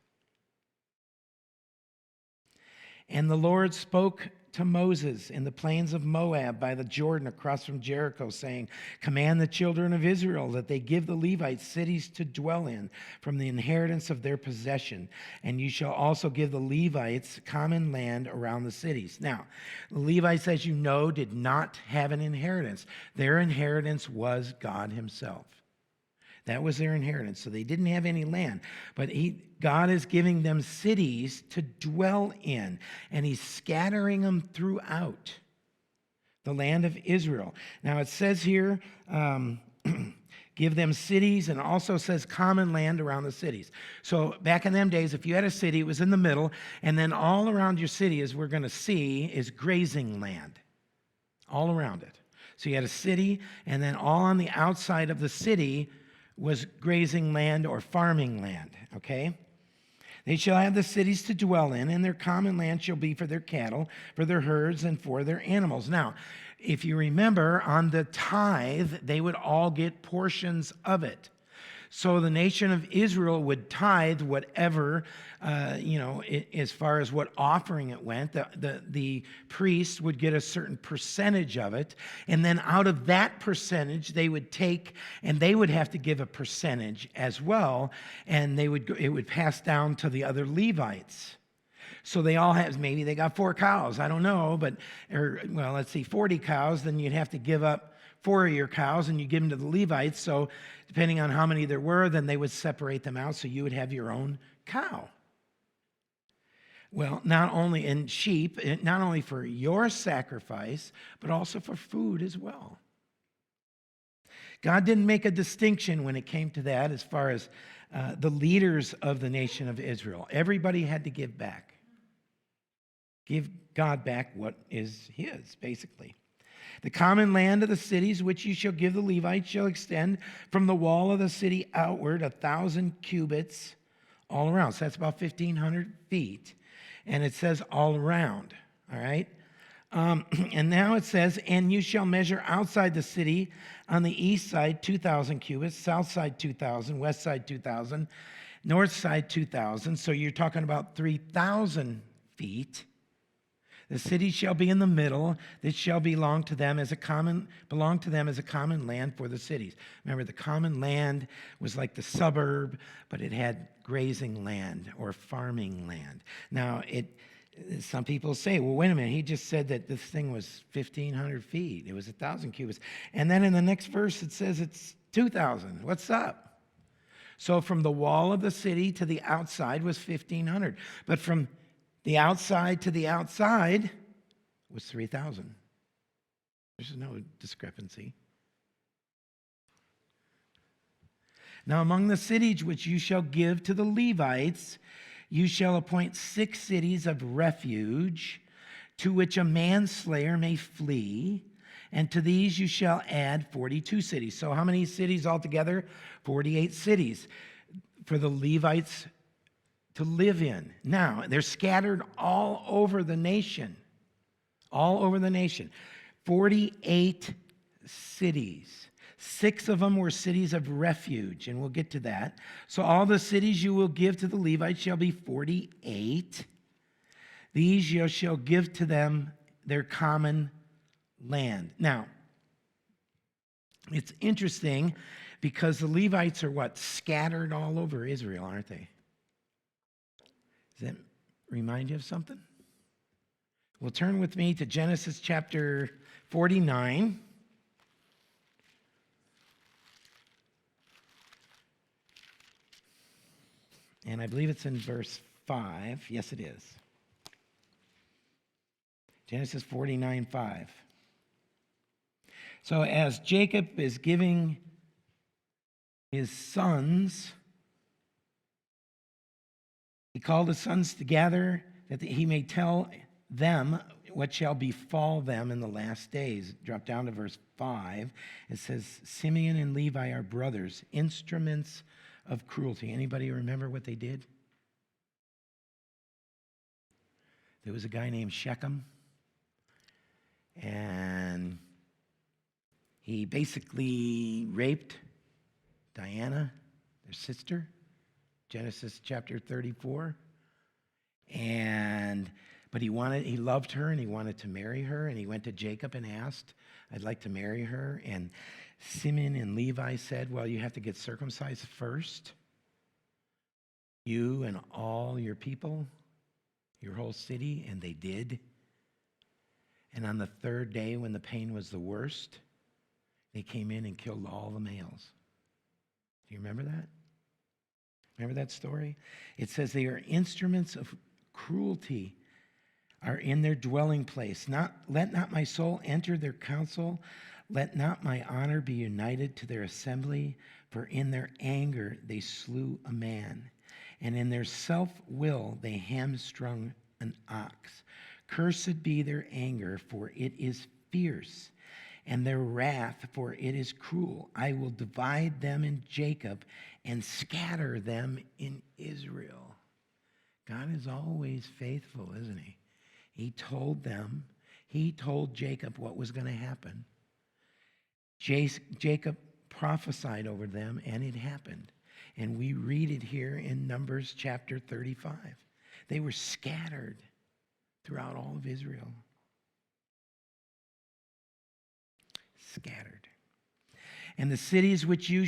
And the Lord spoke to Moses in the plains of Moab by the Jordan across from Jericho, saying, command the children of Israel that they give the Levites cities to dwell in from the inheritance of their possession. And you shall also give the Levites common land around the cities. Now, the Levites, as you know, did not have an inheritance. Their inheritance was God himself. That was their inheritance. So they didn't have any land. But God is giving them cities to dwell in. And he's scattering them throughout the land of Israel. Now it says here, give them cities, and also says common land around the cities. So back in them days, if you had a city, it was in the middle. And then all around your city, as we're going to see, is grazing land. All around it. So you had a city, and then all on the outside of the city was grazing land or farming land, okay? They shall have the cities to dwell in, and their common land shall be for their cattle, for their herds, and for their animals. Now, if you remember, on the tithe, they would all get portions of it. So the nation of Israel would tithe whatever, as far as what offering it went. The priest would get a certain percentage of it. And then out of that percentage, they would take, and they would have to give a percentage as well. And it would pass down to the other Levites. So they all have, maybe they got 4 cows, I don't know, let's see, 40 cows, then you'd have to give up 4 of your cows and you give them to the Levites. So depending on how many there were, then they would separate them out so you would have your own cow. Well, not only in sheep, not only for your sacrifice, but also for food as well. God didn't make a distinction when it came to that as far as the leaders of the nation of Israel. Everybody had to give back. Give God back what is his, basically. The common land of the cities which you shall give the Levites shall extend from the wall of the city outward 1,000 cubits all around. So that's about 1,500 feet. And it says all around, all right? And now it says, and you shall measure outside the city on the east side 2,000 cubits, south side 2,000, west side 2,000, north side 2,000. So you're talking about 3,000 feet. The city shall be in the middle. This shall belong to them as a common land for the cities. Remember, the common land was like the suburb, but it had grazing land or farming land. Now, some people say, well, wait a minute. He just said that this thing was 1,500 feet. It was 1,000 cubits. And then in the next verse, it says it's 2,000. What's up? So from the wall of the city to the outside was 1,500. But from the outside to the outside was 3,000. There's no discrepancy. Now, among the cities which you shall give to the Levites, you shall appoint 6 cities of refuge, to which a manslayer may flee, and to these you shall add 42 cities. So how many cities altogether? 48 cities for the Levites to live in. Now, they're scattered all over the nation. All over the nation. 48 cities. 6 of them were cities of refuge, and we'll get to that. So all the cities you will give to the Levites shall be 48. These you shall give to them their common land. Now, it's interesting because the Levites are what? Scattered all over Israel, aren't they? Does that remind you of something? Well, turn with me to Genesis chapter 49. And I believe it's in verse 5. Yes, it is. Genesis 49:5. So as Jacob is giving his sons, he called his sons together that he may tell them what shall befall them in the last days. Drop down to verse 5. It says, Simeon and Levi are brothers, instruments of cruelty. Anybody remember what they did? There was a guy named Shechem, and he basically raped Diana, their sister, Genesis chapter 34. But he loved her and he wanted to marry her, and he went to Jacob and asked, I'd like to marry her. And Simeon and Levi said, well, you have to get circumcised first. You and all your people, your whole city, and they did. And on the 3rd day, when the pain was the worst, they came in and killed all the males. Do you remember that? Remember that story? It says they are instruments of cruelty, are in their dwelling place. Let not my soul enter their council. Let not my honor be united to their assembly. For in their anger they slew a man, and in their self-will they hamstrung an ox. Cursed be their anger, for it is fierce, and their wrath, for it is cruel. I will divide them in Jacob and scatter them in Israel. God is always faithful, isn't he? He told Jacob what was going to happen. Jacob prophesied over them, and it happened. And we read it here in Numbers chapter 35. They were scattered throughout all of Israel. Scattered. And the cities which you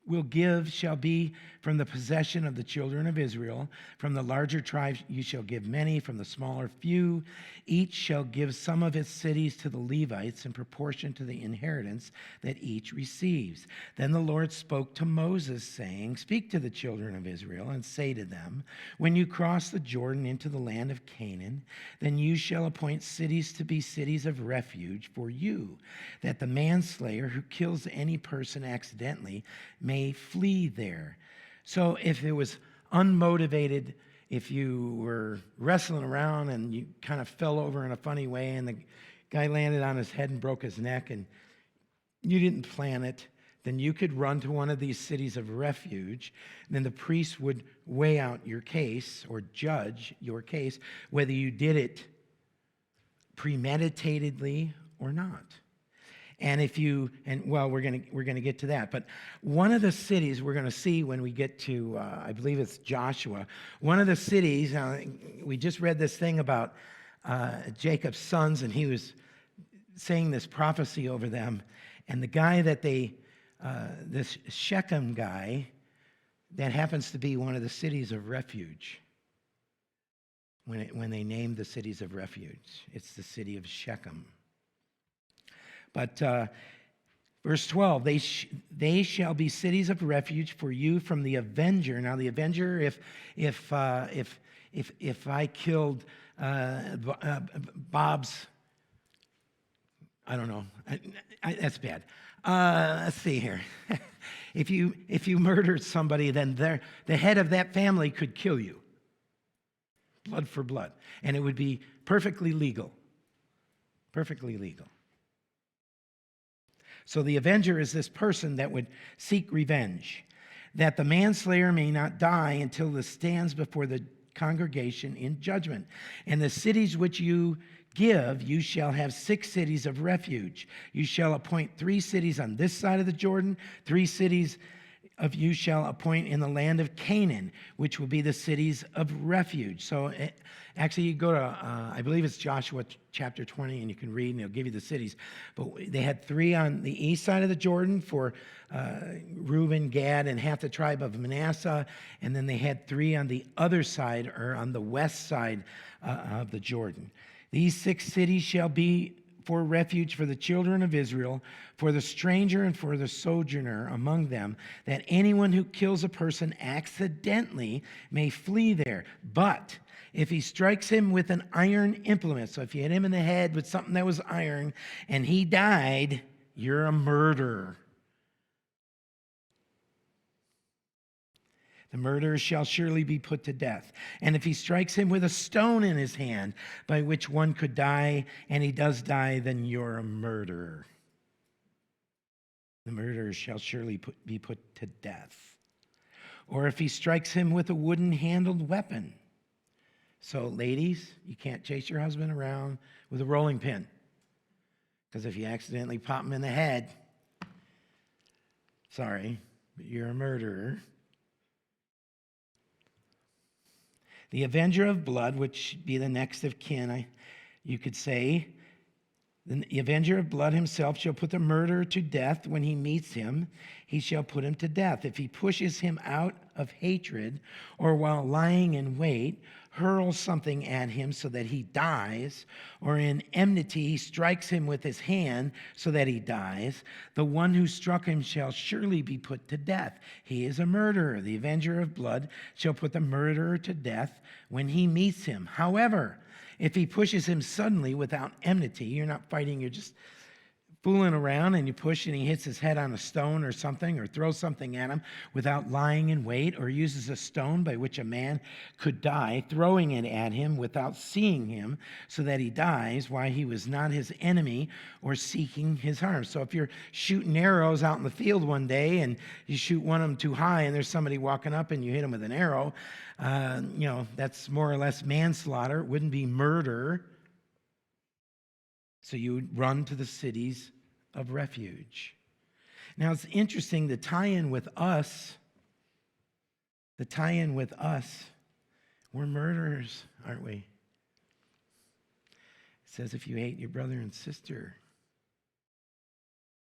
will give shall be from the possession of the children of Israel. From the larger tribes you shall give many, from the smaller few. Each shall give some of its cities to the Levites in proportion to the inheritance that each receives. Then the Lord spoke to Moses, saying, Speak to the children of Israel and say to them, When you cross the Jordan into the land of Canaan, then you shall appoint cities to be cities of refuge for you, that the manslayer who kills any person accidentally may flee there. So if it was unmotivated, if you were wrestling around and you kind of fell over in a funny way and the guy landed on his head and broke his neck and you didn't plan it, then you could run to one of these cities of refuge. And then the priest would weigh out your case or judge your case, whether you did it premeditatedly or not. And we're going to get to that. But one of the cities we're going to see when we get to, I believe it's Joshua, one of the cities, we just read this thing about Jacob's sons, and he was saying this prophecy over them. And the guy that this Shechem guy, that happens to be one of the cities of refuge. When they named the cities of refuge, it's the city of Shechem. But verse 12, they shall be cities of refuge for you from the Avenger. Now, the Avenger, if I killed Bob's, I don't know, that's bad. Let's see here. If you murdered somebody, then the head of that family could kill you, blood for blood, and it would be perfectly legal. Perfectly legal. So the avenger is this person that would seek revenge, that the manslayer may not die until it stands before the congregation in judgment. And the cities which you give, you shall have 6 cities of refuge. You shall appoint 3 cities on this side of the Jordan, 3 cities of you shall appoint in the land of Canaan, which will be the cities of refuge. So actually you go to, I believe it's Joshua chapter 20, and you can read, and it'll give you the cities. But they had 3 on the east side of the Jordan for Reuben, Gad, and half the tribe of Manasseh. And then they had 3 on the other side, or on the west side of the Jordan. These 6 cities shall be for refuge for the children of Israel, for the stranger and for the sojourner among them, that anyone who kills a person accidentally may flee there. But if he strikes him with an iron implement, so if you hit him in the head with something that was iron and he died, you're a murderer. The murderer shall surely be put to death. And if he strikes him with a stone in his hand, by which one could die, and he does die, then you're a murderer. The murderer shall surely be put to death. Or if he strikes him with a wooden-handled weapon. So, ladies, you can't chase your husband around with a rolling pin. Because if you accidentally pop him in the head, sorry, but you're a murderer. The avenger of blood, which be the next of kin, you could say, the avenger of blood himself shall put the murderer to death. When he meets him, he shall put him to death. If he pushes him out of hatred, or while lying in wait, hurls something at him so that he dies, or in enmity he strikes him with his hand so that he dies, the one who struck him shall surely be put to death. He is a murderer. The avenger of blood shall put the murderer to death when he meets him. However, if he pushes him suddenly without enmity, you're not fighting, you're just fooling around and you push and he hits his head on a stone or something, or throws something at him without lying in wait, or uses a stone by which a man could die, throwing it at him without seeing him, so that he dies, why, he was not his enemy or seeking his harm. So if you're shooting arrows out in the field one day and you shoot one of them too high and there's somebody walking up and you hit him with an arrow, that's more or less manslaughter. It wouldn't be murder. So you would run to the cities of refuge. Now it's interesting, the tie-in with us, we're murderers, aren't we? It says if you hate your brother and sister,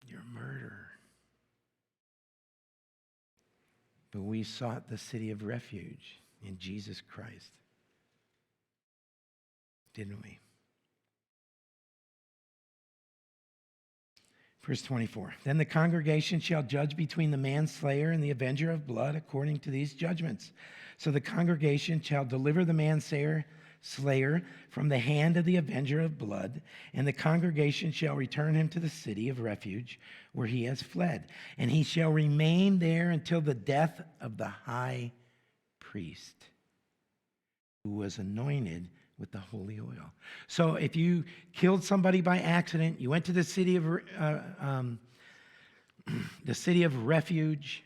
you're a murderer. But we sought the city of refuge in Jesus Christ, didn't we? Verse 24, then the congregation shall judge between the manslayer and the avenger of blood according to these judgments. So the congregation shall deliver the manslayer from the hand of the avenger of blood, and the congregation shall return him to the city of refuge where he has fled. And he shall remain there until the death of the high priest, who was anointed with the holy oil. So if you killed somebody by accident, you went to the city of refuge,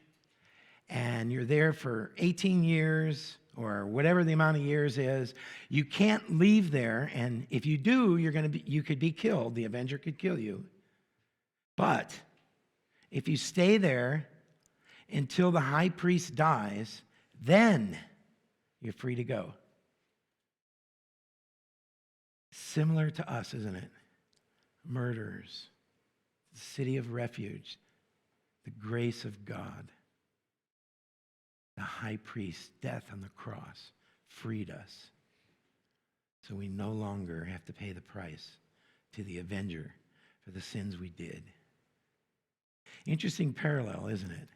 and you're there for 18 years or whatever the amount of years is, you can't leave there. And if you do, you could be killed. The avenger could kill you. But if you stay there until the high priest dies, then you're free to go. Similar to us, isn't it? Murderers, the city of refuge, the grace of God, the high priest, death on the cross, freed us. So we no longer have to pay the price to the avenger for the sins we did. Interesting parallel, isn't it?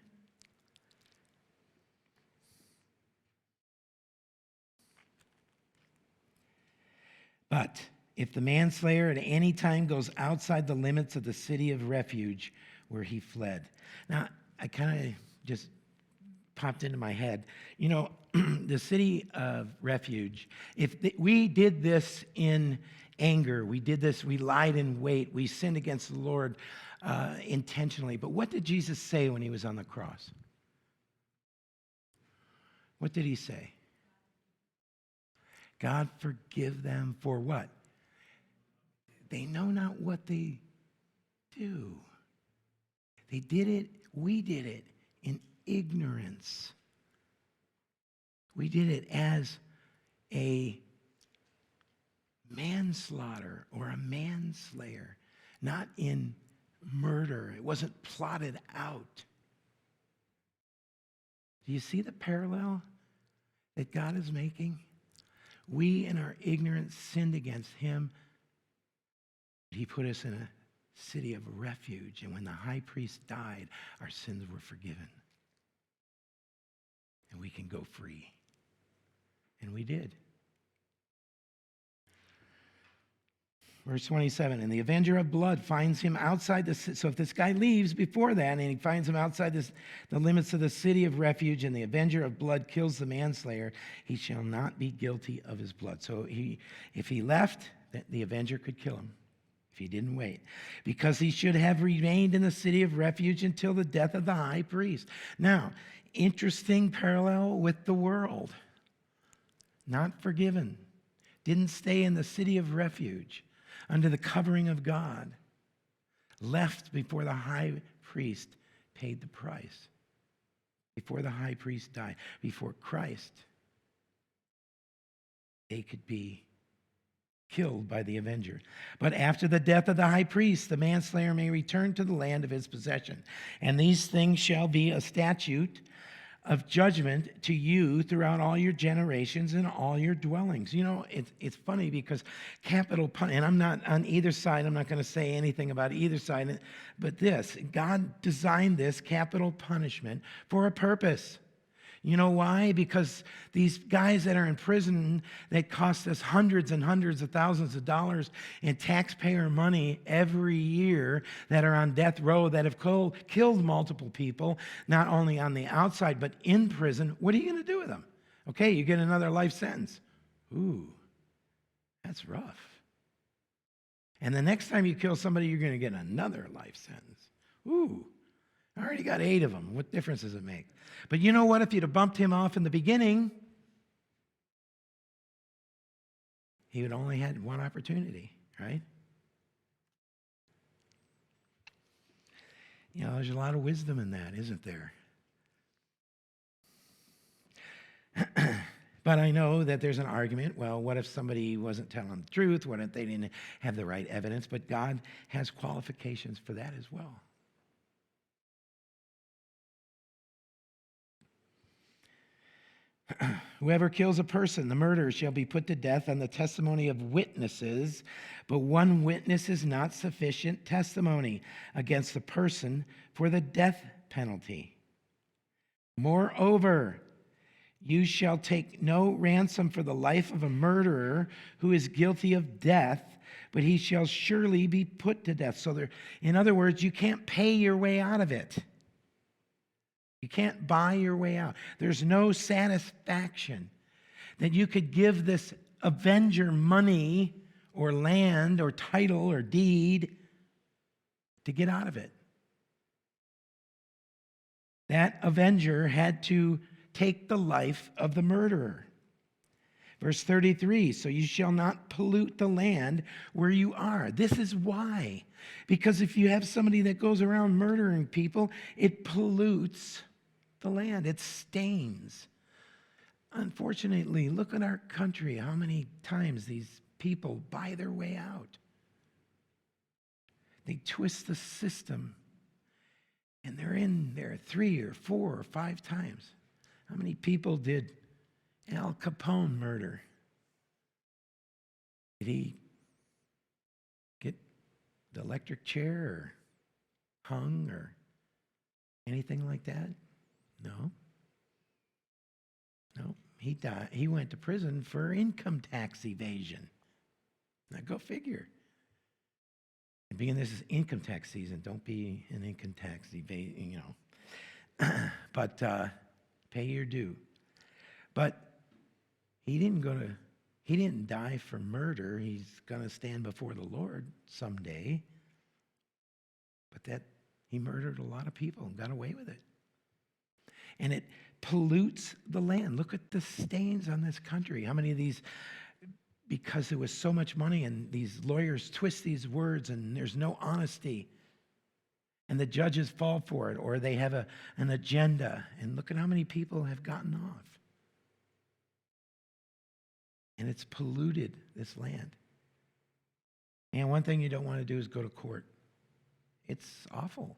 But if the manslayer at any time goes outside the limits of the city of refuge where he fled. Now, I kind of just popped into my head. The city of refuge, we did this in anger, we lied in wait, we sinned against the Lord intentionally. But what did Jesus say when he was on the cross? What did he say? God, forgive them for what? They know not what they do. They did it, we did it in ignorance. We did it as a manslaughter or a manslayer, not in murder. It wasn't plotted out. Do you see the parallel that God is making? We, in our ignorance, sinned against him. He put us in a city of refuge, and when the high priest died, our sins were forgiven. And we can go free. And we did. Verse 27, and the avenger of blood finds him outside the city. So if this guy leaves before that and he finds him outside the limits of the city of refuge, and the avenger of blood kills the manslayer, he shall not be guilty of his blood. So if he left, the avenger could kill him if he didn't wait, because he should have remained in the city of refuge until the death of the high priest. Now, interesting parallel with the world. Not forgiven. Didn't stay in the city of refuge under the covering of God. Left before the high priest paid the price. Before the high priest died. Before Christ, they could be killed by the avenger. But after the death of the high priest, the manslayer may return to the land of his possession. And these things shall be a statute of judgment to you throughout all your generations and all your dwellings. It's funny because capital punishment, and I'm not on either side, I'm not going to say anything about either side, but God designed this capital punishment for a purpose. You know why? Because these guys that are in prison that cost us hundreds and hundreds of thousands of dollars in taxpayer money every year, that are on death row, that have killed multiple people, not only on the outside, but in prison, what are you going to do with them? Okay, you get another life sentence. Ooh, that's rough. And the next time you kill somebody, you're going to get another life sentence. Ooh, I already got 8 of them. What difference does it make? But you know what? If you'd have bumped him off in the beginning, he would only had one opportunity, right? You know, there's a lot of wisdom in that, isn't there? But I know that there's an argument. Well, what if somebody wasn't telling the truth? What if they didn't have the right evidence? But God has qualifications for that as well. Whoever kills a person, the murderer, shall be put to death on the testimony of witnesses, but one witness is not sufficient testimony against the person for the death penalty. Moreover, you shall take no ransom for the life of a murderer who is guilty of death, but he shall surely be put to death. So in other words, you can't pay your way out of it. You can't buy your way out. There's no satisfaction that you could give this Avenger money or land or title or deed to get out of it. That Avenger had to take the life of the murderer. Verse 33, so you shall not pollute the land where you are. This is why. Because if you have somebody that goes around murdering people, it pollutes the land. It stains. Unfortunately, look at our country, how many times these people buy their way out. They twist the system, and they're in there 3 or 4 or 5 times. How many people did Al Capone murder? Did he get the electric chair or hung or anything like that? No. He died. He went to prison for income tax evasion. Now go figure. And being this is income tax season, don't be an income tax evasion, but pay your due. But he didn't die for murder. He's going to stand before the Lord someday. But he murdered a lot of people and got away with it. And it pollutes the land. Look at the stains on this country. How many of these, because there was so much money and these lawyers twist these words and there's no honesty, and the judges fall for it, or they have an agenda. And look at how many people have gotten off. And it's polluted this land. And one thing you don't want to do is go to court. It's awful.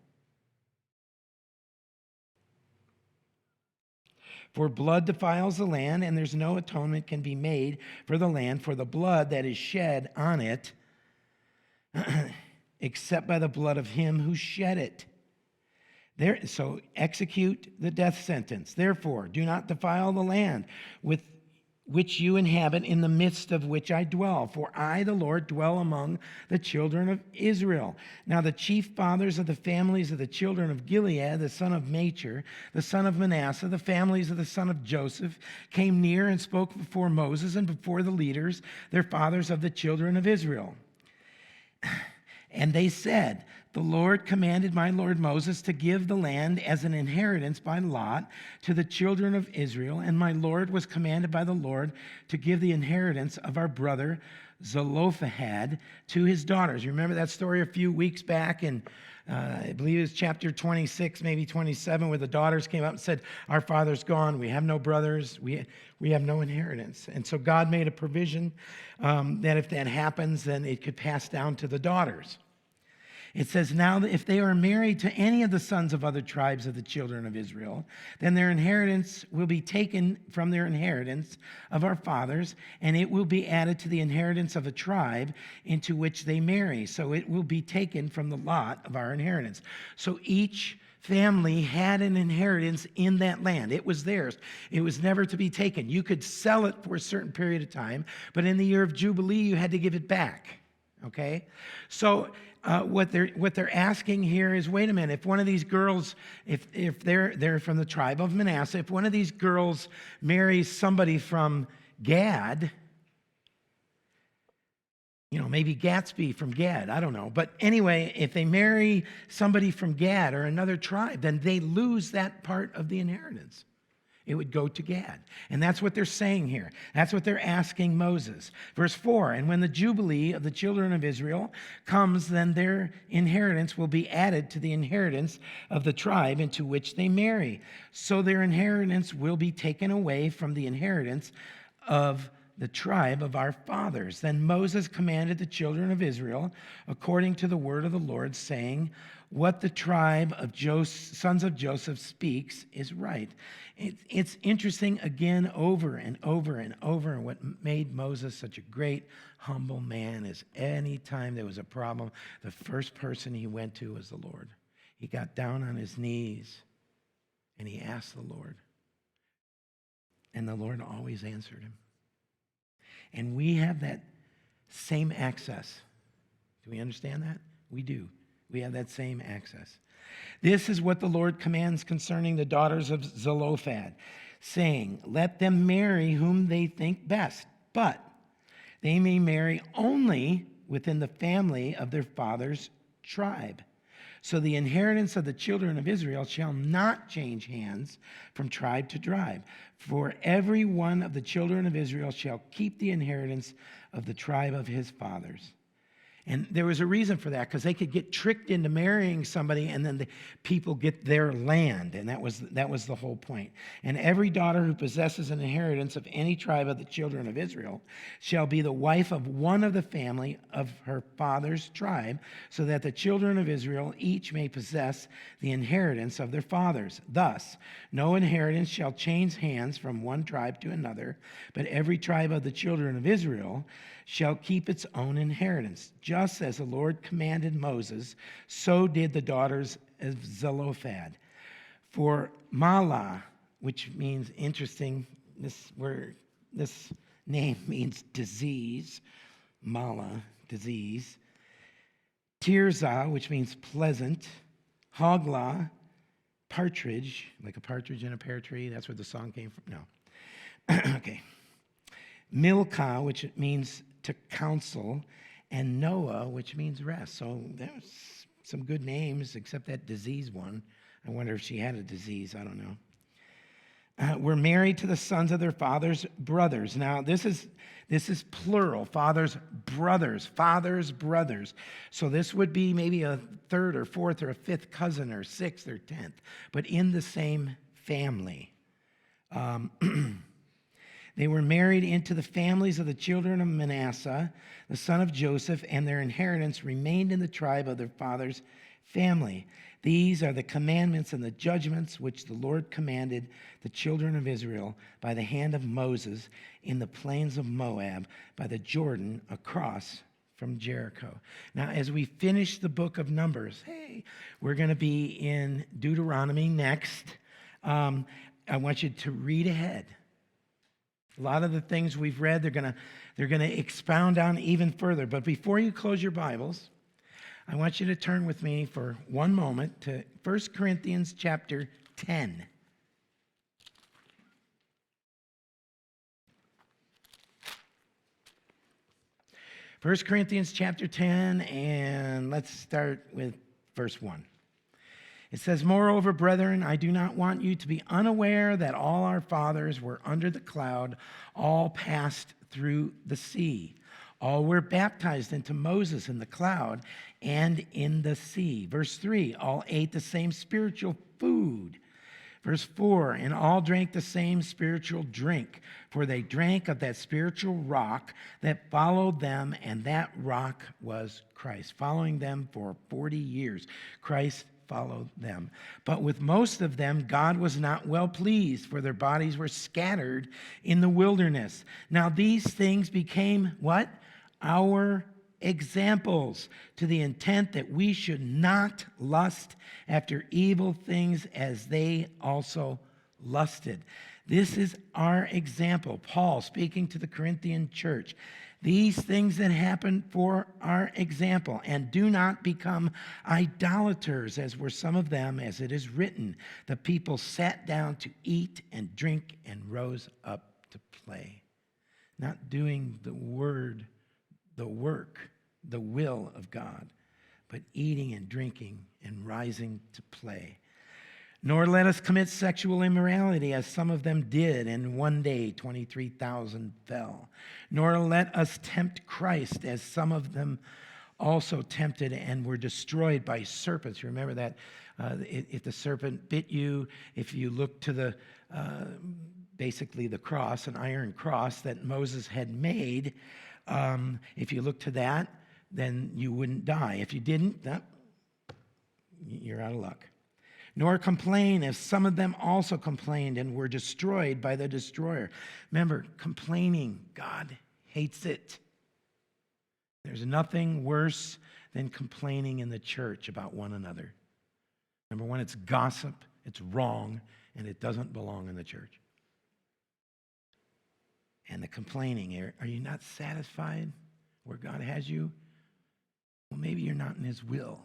For blood defiles the land, and there's no atonement can be made for the land for the blood that is shed on it, except by the blood of him who shed it. So execute the death sentence. Therefore, do not defile the land with which you inhabit, in the midst of which I dwell. For I, the Lord, dwell among the children of Israel. Now the chief fathers of the families of the children of Gilead, the son of Machir, the son of Manasseh, the families of the son of Joseph, came near and spoke before Moses and before the leaders, their fathers of the children of Israel. And they said, the Lord commanded my Lord Moses to give the land as an inheritance by lot to the children of Israel, and my Lord was commanded by the Lord to give the inheritance of our brother Zelophehad to his daughters. You remember that story a few weeks back in, I believe it was chapter 26, maybe 27, where the daughters came up and said, our father's gone, we have no brothers, we have no inheritance. And so God made a provision that if that happens, then it could pass down to the daughters. It says, now that if they are married to any of the sons of other tribes of the children of Israel, then their inheritance will be taken from their inheritance of our fathers, and it will be added to the inheritance of a tribe into which they marry. So it will be taken from the lot of our inheritance. So each family had an inheritance in that land. It was theirs. It was never to be taken. You could sell it for a certain period of time, but in the year of Jubilee, you had to give it back. Okay? So what they're asking here is, wait a minute, if one of these girls, if they're from the tribe of Manasseh, if one of these girls marries somebody from Gad, maybe Gatsby from Gad, I don't know. But anyway, if they marry somebody from Gad or another tribe, then they lose that part of the inheritance. It would go to Gad. And that's what they're saying here. That's what they're asking Moses. Verse 4, and when the Jubilee of the children of Israel comes, then their inheritance will be added to the inheritance of the tribe into which they marry. So their inheritance will be taken away from the inheritance of the tribe of our fathers. Then Moses commanded the children of Israel, according to the word of the Lord, saying, what the tribe of sons of Joseph speaks is right. It's interesting again, over and over and over. And what made Moses such a great, humble man is any time there was a problem, the first person he went to was the Lord. He got down on his knees and he asked the Lord. And the Lord always answered him. And we have that same access. Do we understand that? We do. We have that same access. This is what the Lord commands concerning the daughters of Zelophehad, saying, let them marry whom they think best, but they may marry only within the family of their father's tribe. So the inheritance of the children of Israel shall not change hands from tribe to tribe. For every one of the children of Israel shall keep the inheritance of the tribe of his fathers. And there was a reason for that, because they could get tricked into marrying somebody and then the people get their land. And that was the whole point. And every daughter who possesses an inheritance of any tribe of the children of Israel shall be the wife of one of the family of her father's tribe, so that the children of Israel each may possess the inheritance of their fathers. Thus, no inheritance shall change hands from one tribe to another, but every tribe of the children of Israel shall keep its own inheritance. Just as the Lord commanded Moses, so did the daughters of Zelophehad. For Mahlah, which means interesting, this name means disease, Mahlah, disease. Tirzah, which means pleasant. Hoglah, partridge, like a partridge in a pear tree. That's where the song came from. No. Okay. Milcah, which means to counsel, and Noah, which means rest. So there's some good names, except that disease one. I wonder if she had a disease. I don't know. Were married to the sons of their fathers' brothers. Now, this is plural. Fathers' brothers. So this would be maybe a third or fourth or a fifth cousin or sixth or 10th, but in the same family. They were married into the families of the children of Manasseh, the son of Joseph, and their inheritance remained in the tribe of their father's family. These are the commandments and the judgments which the Lord commanded the children of Israel by the hand of Moses in the plains of Moab, by the Jordan, across from Jericho. Now, as we finish the book of Numbers, we're going to be in Deuteronomy next. I want you to read ahead. A lot of the things we've read, they're going to expound on even further. But before you close your Bibles, I want you to turn with me for one moment to 1 Corinthians chapter 10. First Corinthians chapter 10, and let's start with verse 1. It says, moreover, brethren, I do not want you to be unaware that all our fathers were under the cloud, all passed through the sea. All were baptized into Moses in the cloud and in the sea. Verse 3, all ate the same spiritual food. Verse 4, and all drank the same spiritual drink, for they drank of that spiritual rock that followed them, and that rock was Christ. Following them for 40 years, Christ followed them. But with most of them, God was not well pleased, for their bodies were scattered in the wilderness. Now these things became what? Our examples to the intent that we should not lust after evil things as they also lusted. This is our example. Paul speaking to the Corinthian church. These things that happen for our example, and do not become idolaters, as were some of them, as it is written. The people sat down to eat and drink and rose up to play. Not doing the word, the work, the will of God, but eating and drinking and rising to play. Nor let us commit sexual immorality, as some of them did, and one day 23,000 fell. Nor let us tempt Christ, as some of them also tempted and were destroyed by serpents. Remember that if the serpent bit you, if you look to the basically the cross, an iron cross that Moses had made, if you look to that, then you wouldn't die. If you didn't, you're out of luck. Nor complain, as some of them also complained and were destroyed by the destroyer. Remember, complaining, God hates it. There's nothing worse than complaining in the church about one another. Number one, it's gossip, it's wrong, and it doesn't belong in the church. And the complaining, are you not satisfied where God has you? Well, maybe you're not in his will.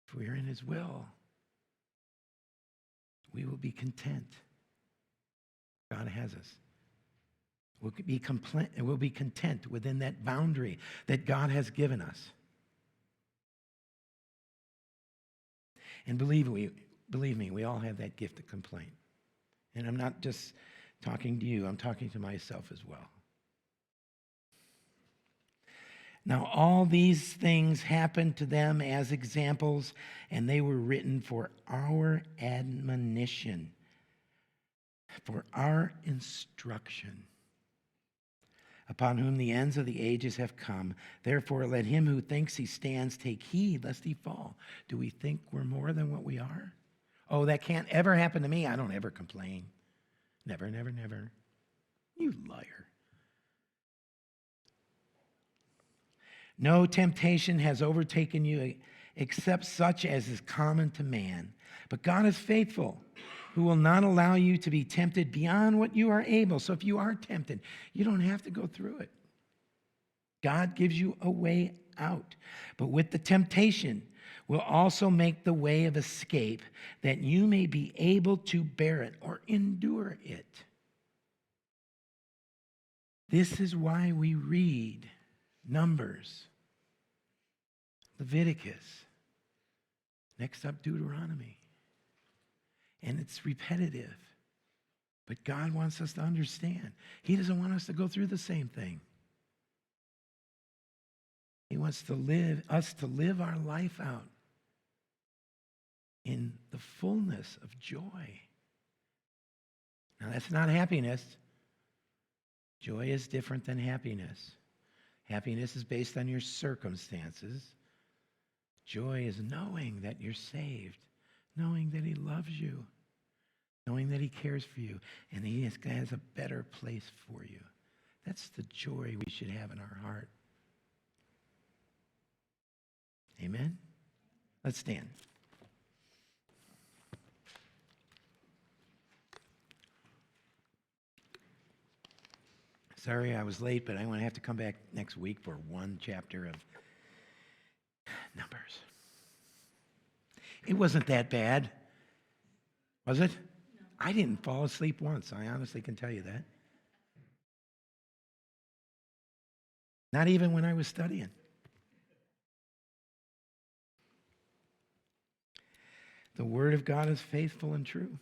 If we are in his will, we will be content. God has us. We'll be content within that boundary that God has given us. And believe me, we all have that gift of complaint. And I'm not just talking to you, I'm talking to myself as well. Now, all these things happened to them as examples, and they were written for our admonition, for our instruction, upon whom the ends of the ages have come. Therefore, let him who thinks he stands take heed lest he fall. Do we think we're more than what we are? Oh, that can't ever happen to me. I don't ever complain. Never, never, never. You liar. No temptation has overtaken you except such as is common to man. But God is faithful, who will not allow you to be tempted beyond what you are able. So if you are tempted, you don't have to go through it. God gives you a way out. But with the temptation will also make the way of escape, that you may be able to bear it or endure it. This is why we read Numbers, Leviticus, next up Deuteronomy. And it's repetitive. But God wants us to understand. He doesn't want us to go through the same thing. He wants us to live our life out in the fullness of joy. Now, that's not happiness. Joy is different than happiness. Happiness is based on your circumstances. Joy is knowing that you're saved, knowing that he loves you, knowing that he cares for you, and he has a better place for you. That's the joy we should have in our heart. Amen? Let's stand. Sorry I was late, but I'm going to have to come back next week for one chapter of Numbers. It wasn't that bad, was it? No. I didn't fall asleep once. I honestly can tell you that. Not even when I was studying. The Word of God is faithful and true.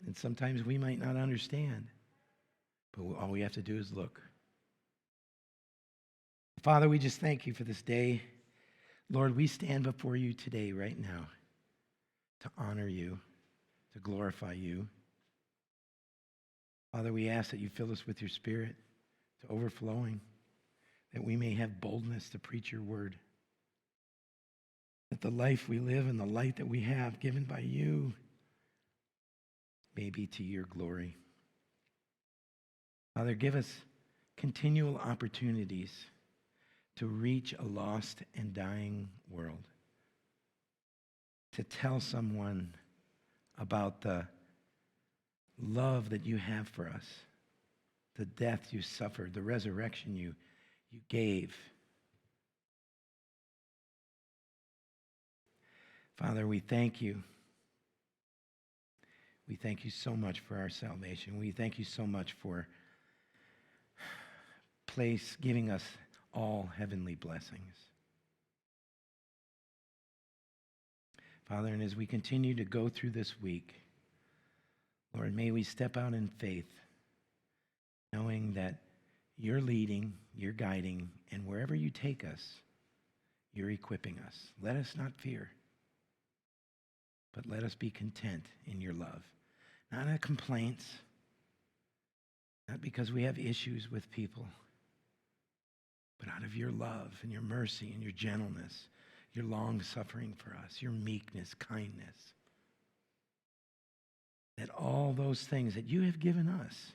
And sometimes we might not understand, but all we have to do is look. Father, we just thank you for this day. Lord, we stand before you today, right now, to honor you, to glorify you. Father, we ask that you fill us with your Spirit to overflowing, that we may have boldness to preach your word, that the life we live and the light that we have given by you may be to your glory. Father, give us continual opportunities to reach a lost and dying world, to tell someone about the love that you have for us, the death you suffered, the resurrection you gave. Father, we thank you. We thank you so much for our salvation. We thank you so much for giving us all heavenly blessings. Father, and as we continue to go through this week, Lord, may we step out in faith, knowing that you're leading, you're guiding, and wherever you take us, you're equipping us. Let us not fear, but let us be content in your love. Not in complaints, not because we have issues with people, but out of your love and your mercy and your gentleness, your long-suffering for us, your meekness, kindness. That all those things that you have given us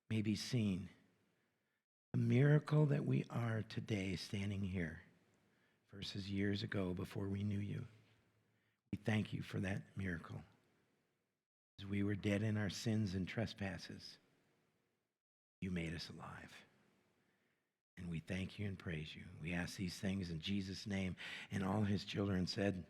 may be seen. The miracle that we are today standing here versus years ago before we knew you. We thank you for that miracle. As we were dead in our sins and trespasses, you made us alive. And we thank you and praise you. We ask these things in Jesus' name. And all his children said,